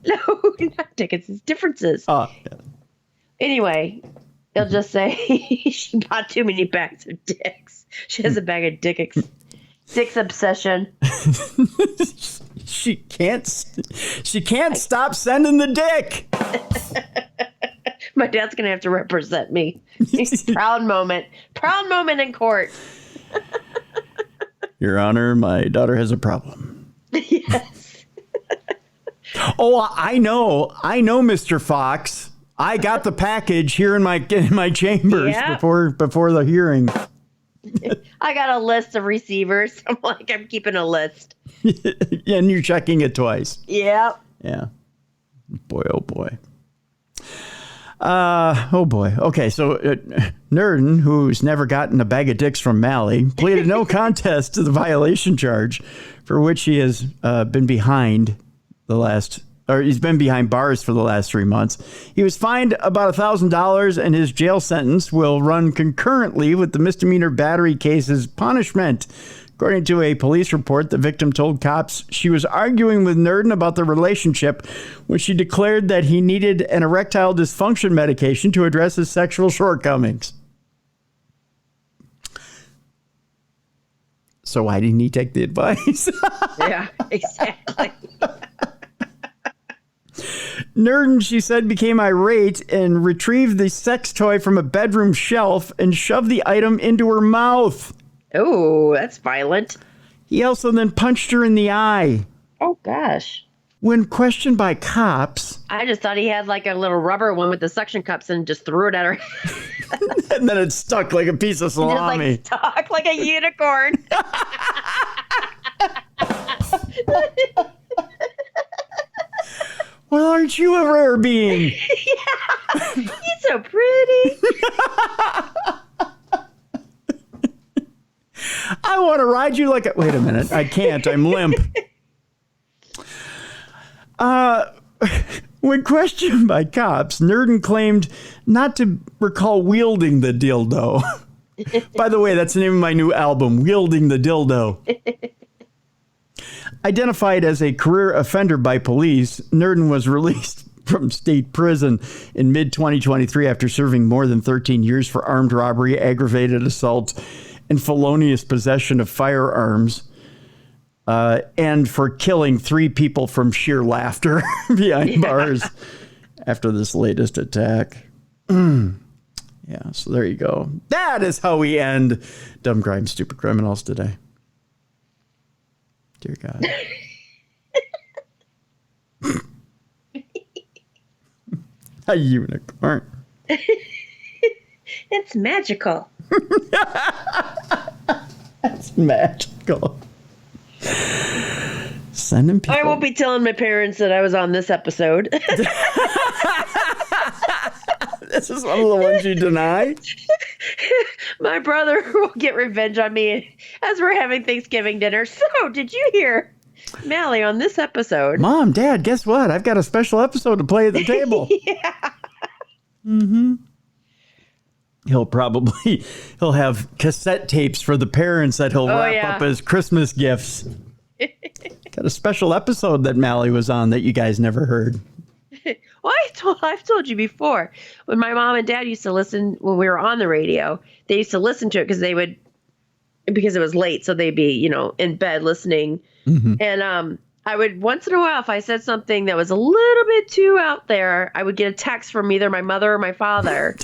No, not Dickinson's. Differences. Oh, yeah. Anyway, he'll just say she bought too many bags of dicks. She has a bag of dicks obsession. She can't stop sending the dick. My dad's going to have to represent me. Proud moment in court. Your Honor, my daughter has a problem. Yes. Oh, I know, Mr. Fox. I got the package here in my chambers before the hearing. I got a list of receivers. I'm keeping a list. And you're checking it twice. Yep. Yeah. Boy, oh boy. Oh boy. Okay, so Nerdin, who's never gotten a bag of dicks from Mally, pleaded no contest to the violation charge, for which he has been behind he's been behind bars for the last 3 months. He was fined about $1,000, and his jail sentence will run concurrently with the misdemeanor battery case's punishment. According to a police report, the victim told cops she was arguing with Nerdin about the relationship when she declared that he needed an erectile dysfunction medication to address his sexual shortcomings. So why didn't he take the advice? Yeah, exactly. Nerdin, she said, became irate and retrieved the sex toy from a bedroom shelf and shoved the item into her mouth. Oh, that's violent. He also then punched her in the eye. Oh, gosh. When questioned by cops... I just thought he had like a little rubber one with the suction cups and just threw it at her. And then it stuck like a piece of salami. Just like stuck like a unicorn. Well, aren't you a rare being? Yeah, he's so pretty. I want to ride you like a... Wait a minute. I can't. I'm limp. When questioned by cops, Nerdin claimed not to recall wielding the dildo. By the way, that's the name of my new album, Wielding the Dildo. Identified as a career offender by police, Nerdin was released from state prison in mid-2023 after serving more than 13 years for armed robbery, aggravated assault, and felonious possession of firearms, and for killing 3 people from sheer laughter behind bars after this latest attack. Yeah, so there you go. That is how we end Dumb Crime, Stupid Criminals today. Dear God. A unicorn. It's magical. That's magical. Sending people. I won't be telling my parents that I was on this episode. This is one of the ones you deny? My brother will get revenge on me as we're having Thanksgiving dinner. So, did you hear Mally on this episode? Mom, Dad, guess what? I've got a special episode to play at the table. Yeah. Mm-hmm. He'll have cassette tapes for the parents that he'll wrap up as Christmas gifts. Got a special episode that Mally was on that you guys never heard. Well, I've told you before, when my mom and dad used to listen, when we were on the radio, they used to listen to it because it was late. So they'd be, in bed listening. Mm-hmm. And I would, once in a while, if I said something that was a little bit too out there, I would get a text from either my mother or my father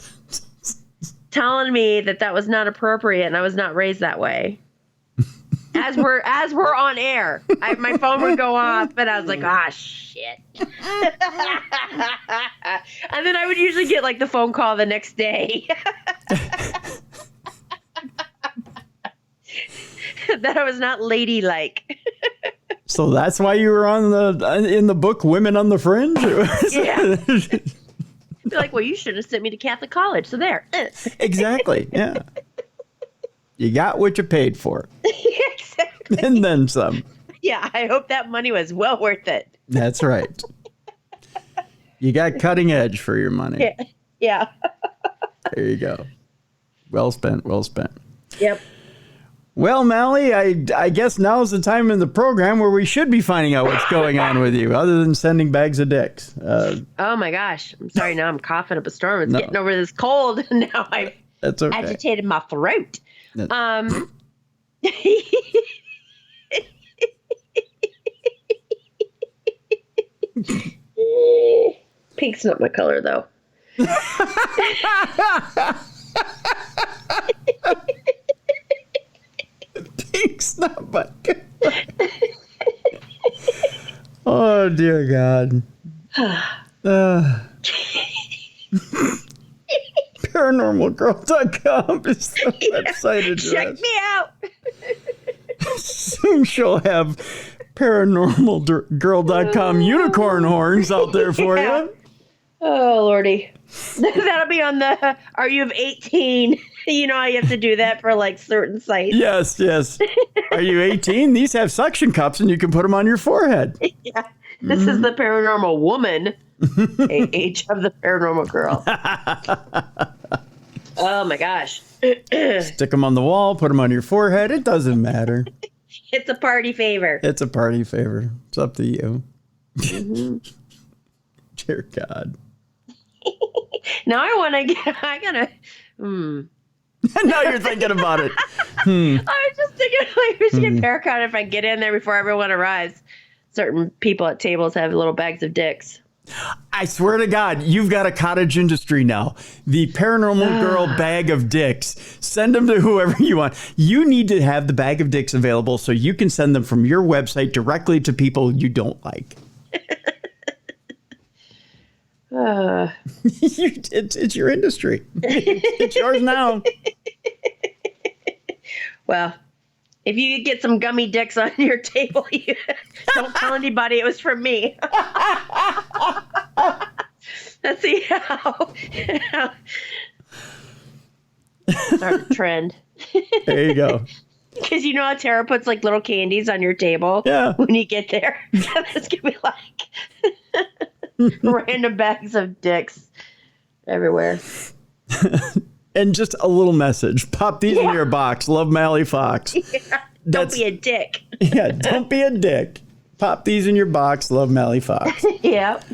telling me that was not appropriate and I was not raised that way. As we're on air, my phone would go off, and I was like, shit. And then I would usually get like the phone call the next day that I was not ladylike. So that's why you were in the book Women on the Fringe? Yeah. They're like, well, you should have sent me to Catholic college. So there. Exactly. Yeah. You got what you paid for. Exactly. And then some. Yeah, I hope that money was well worth it. That's right. You got cutting edge for your money. Yeah. There you go. Well spent, well spent. Yep. Well, Mally, I guess now's the time in the program where we should be finding out what's going on with you, other than sending bags of dicks. Oh my gosh! I'm sorry. Now I'm coughing up a storm. It's getting over this cold, and now I've agitated my throat. Pink's not my color, though. Pink's not my color. Oh, dear God. Paranormalgirl.com is the website address. Check me out. Soon she'll have paranormalgirl.com unicorn horns out there for you. Oh, Lordy. That'll be on the Are You of 18? You know how you have to do that for like certain sites. Yes. Are you 18? These have suction cups and you can put them on your forehead. Yeah. This is the paranormal woman. Age of the paranormal girl. Oh my gosh. Stick them on the wall, put them on your forehead. It doesn't matter. It's a party favor. It's a party favor. It's up to you. Dear God. Now I gotta. Now you're thinking about it. I was just thinking like we should get paracut if I get in there before everyone arrives. Certain people at tables have little bags of dicks. I swear to God, you've got a cottage industry now. The paranormal girl bag of dicks. Send them to whoever you want. You need to have the bag of dicks available so you can send them from your website directly to people you don't like. It's your industry. It's yours now. Well, if you get some gummy dicks on your table, you don't tell anybody it was from me. Let's see how start a trend. There you go. Because you know how Tara puts like little candies on your table when you get there? That's going to be like random bags of dicks everywhere. And just a little message. Pop these in your box. Love Mally Fox. Yeah. Don't be a dick. Yeah, don't be a dick. Pop these in your box. Love Mally Fox. Yep.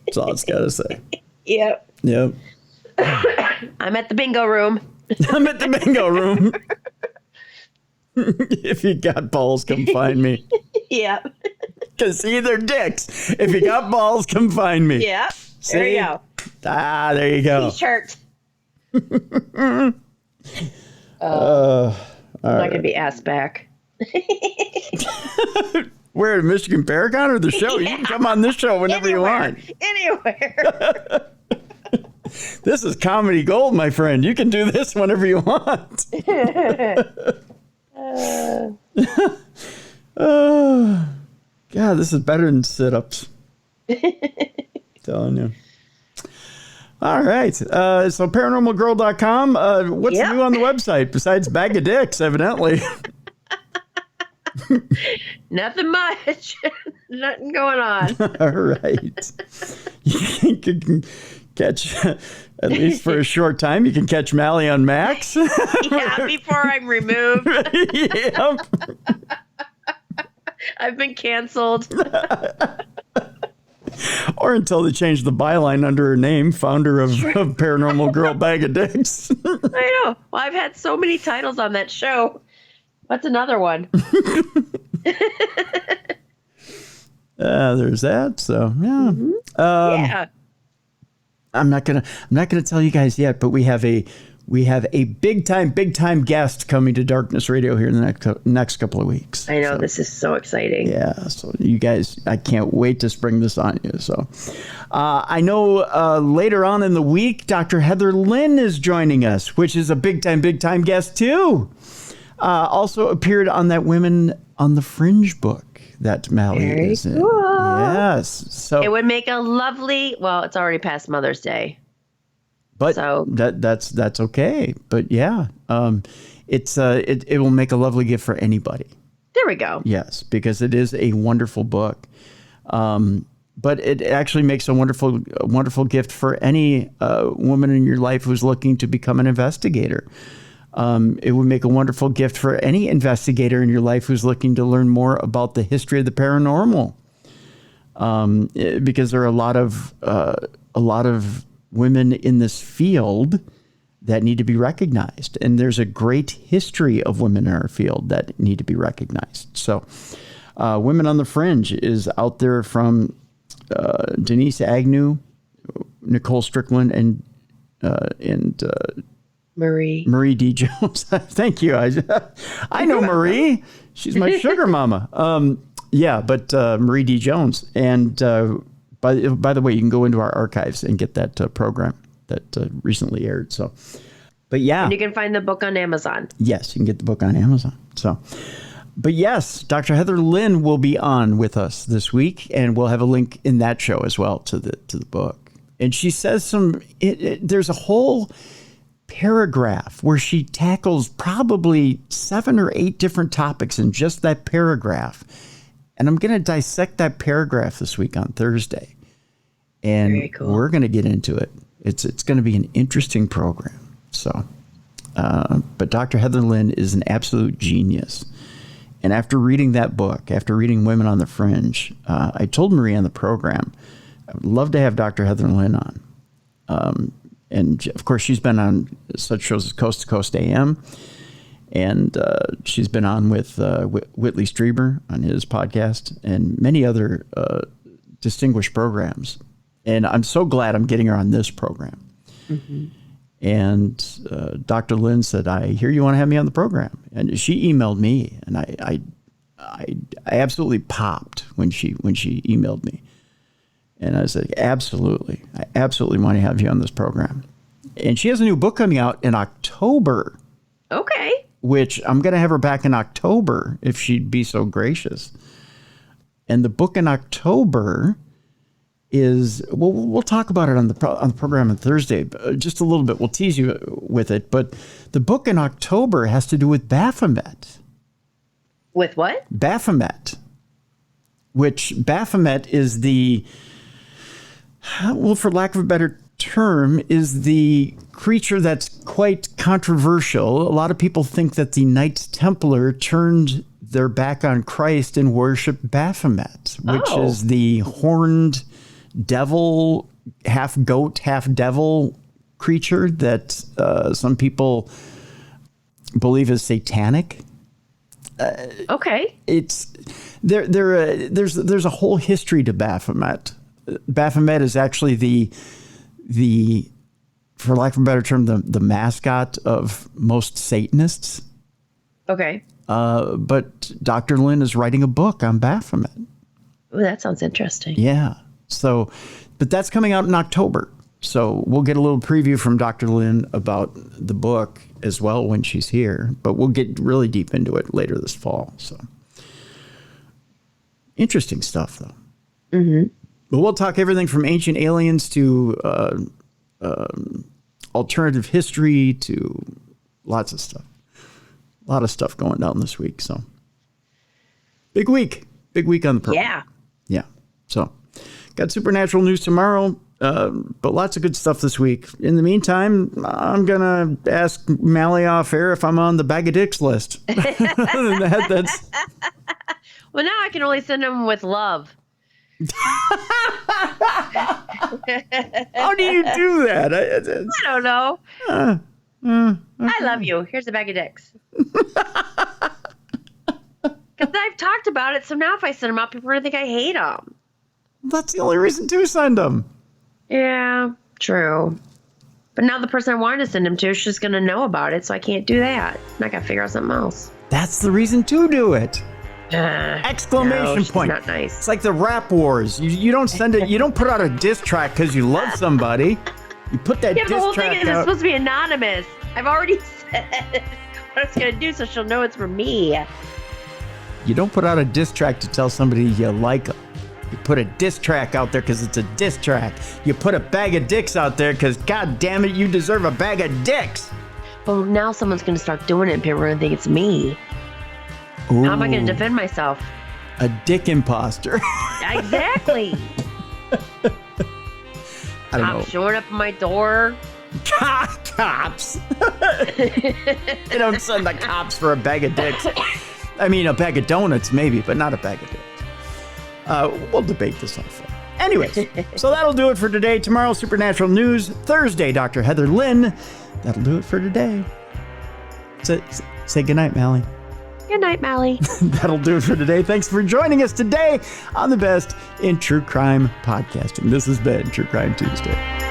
That's all it's got to say. Yep. I'm at the bingo room. I'm at the bingo room. If you got balls, come find me. Yep. Because see, they're dicks. If you got balls, come find me. Yep. See? There you go. There you go. T-shirt. I'm not going to be asked back. Where, Michigan Paracon or the show? You can come on this show whenever you want. Anywhere. This is comedy gold, my friend. You can do this whenever you want. God, this is better than sit-ups. Telling you. All right. So paranormalgirl.com. What's new on the website besides bag of dicks, evidently? Nothing much. Nothing going on. All right. You can catch, at least for a short time, you can catch Mally on Max. Yeah, before I'm removed. Yep. I've been canceled. Or until they change the byline under her name, founder of Paranormal Girl Bag of Dicks. I know. Well, I've had so many titles on that show. What's another one? There's that. So yeah. Yeah. I'm not gonna tell you guys yet, but we have a big time guest coming to Darkness Radio here in the next couple of weeks. I know, so, this is so exciting. Yeah, so you guys, I can't wait to spring this on you. So I know later on in the week, Dr. Heather Lynn is joining us, which is a big time guest too. Also appeared on that Women on the Fringe book that Mally is in. Cool. Yes. So it would make a lovely, well, it's already past Mother's Day. But so that's okay. But yeah, it will make a lovely gift for anybody. There we go. Yes, because it is a wonderful book. But it actually makes a wonderful gift for any woman in your life who's looking to become an investigator. It would make a wonderful gift for any investigator in your life who's looking to learn more about the history of the paranormal. Because there are a lot of women in this field that need to be recognized. And there's a great history of women in our field that need to be recognized. So Women on the Fringe is out there from Denise Agnew, Nicole Strickland, and Marie D. Jones. Thank you. I know Marie. She's my sugar mama. But Marie D. Jones. And by the way, you can go into our archives and get that program that recently aired. So, but yeah. And you can find the book on Amazon. Yes, you can get the book on Amazon. So, but yes, Dr. Heather Lynn will be on with us this week, and we'll have a link in that show as well to the book. And she says there's a whole paragraph where she tackles probably 7 or 8 different topics in just that paragraph. And I'm going to dissect that paragraph this week on Thursday. And we're going to get into it. It's going to be an interesting program. So, but Dr. Heather Lynn is an absolute genius. And after reading that book, after reading Women on the Fringe, I told Marie on the program, I would love to have Dr. Heather Lynn on. And of course, she's been on such shows as Coast to Coast AM. And she's been on with Whitley Strieber on his podcast and many other distinguished programs. And I'm so glad I'm getting her on this program. Mm-hmm. And Dr. Lynn said, I hear you want to have me on the program. And she emailed me, and I absolutely popped when she emailed me. And I said, absolutely. I absolutely want to have you on this program. And she has a new book coming out in October. Okay. Which I'm going to have her back in October if she'd be so gracious. And the book in October is, we'll talk about it on the program on Thursday, just a little bit. We'll tease you with it. But the book in October has to do with Baphomet. With what? Baphomet. Which Baphomet is for lack of a better term, is the creature that's quite controversial. A lot of people think that the Knights Templar turned their back on Christ and worshiped Baphomet, which is the horned devil, half goat, half devil creature that some people believe is satanic. Okay. It's there's a whole history to Baphomet. Baphomet is actually the for lack of a better term, the mascot of most Satanists. Okay. But Dr. Lynn is writing a book on Baphomet. Oh, that sounds interesting. Yeah. So, but that's coming out in October. So we'll get a little preview from Dr. Lynn about the book as well when she's here. But we'll get really deep into it later this fall. So interesting stuff, though. Mm-hmm. But we'll talk everything from ancient aliens to alternative history to lots of stuff. A lot of stuff going down this week. So big week on the program. Yeah. So got supernatural news tomorrow, but lots of good stuff this week. In the meantime, I'm going to ask Mally off air if I'm on the bag of dicks list. Other than that, that's... Well, now I can only send them with love. How do you do that? I don't know. I love you. Here's a bag of dicks. Because I've talked about it, so now if I send them out, people are going to think I hate them. That's the only reason to send them. Yeah, true. But now the person I wanted to send them to is just going to know about it, so I can't do that. I got to figure out something else. That's the reason to do it. Exclamation point. Not nice. It's like the rap wars. You don't send it. You don't put out a diss track because you love somebody. You put that diss track out. The whole thing is it's supposed to be anonymous. I've already said what it's going to do, so she'll know it's from me. You don't put out a diss track to tell somebody you like them. You put a diss track out there because it's a diss track. You put a bag of dicks out there because, God damn it, you deserve a bag of dicks. Well, now someone's going to start doing it and people are going to think it's me. Ooh. How am I going to defend myself? A dick imposter. Exactly. I don't know. Cops showing up at my door. Cops. You don't send the cops for a bag of dicks. I mean, a bag of donuts, maybe, but not a bag of dicks. We'll debate this off. Anyways, so that'll do it for today. Tomorrow, Supernatural News. Thursday, Dr. Heather Lynn. That'll do it for today. Say goodnight, Mally. Good night, Mally. That'll do it for today. Thanks for joining us today on the best in true crime podcasting. This has been True Crime Tuesday.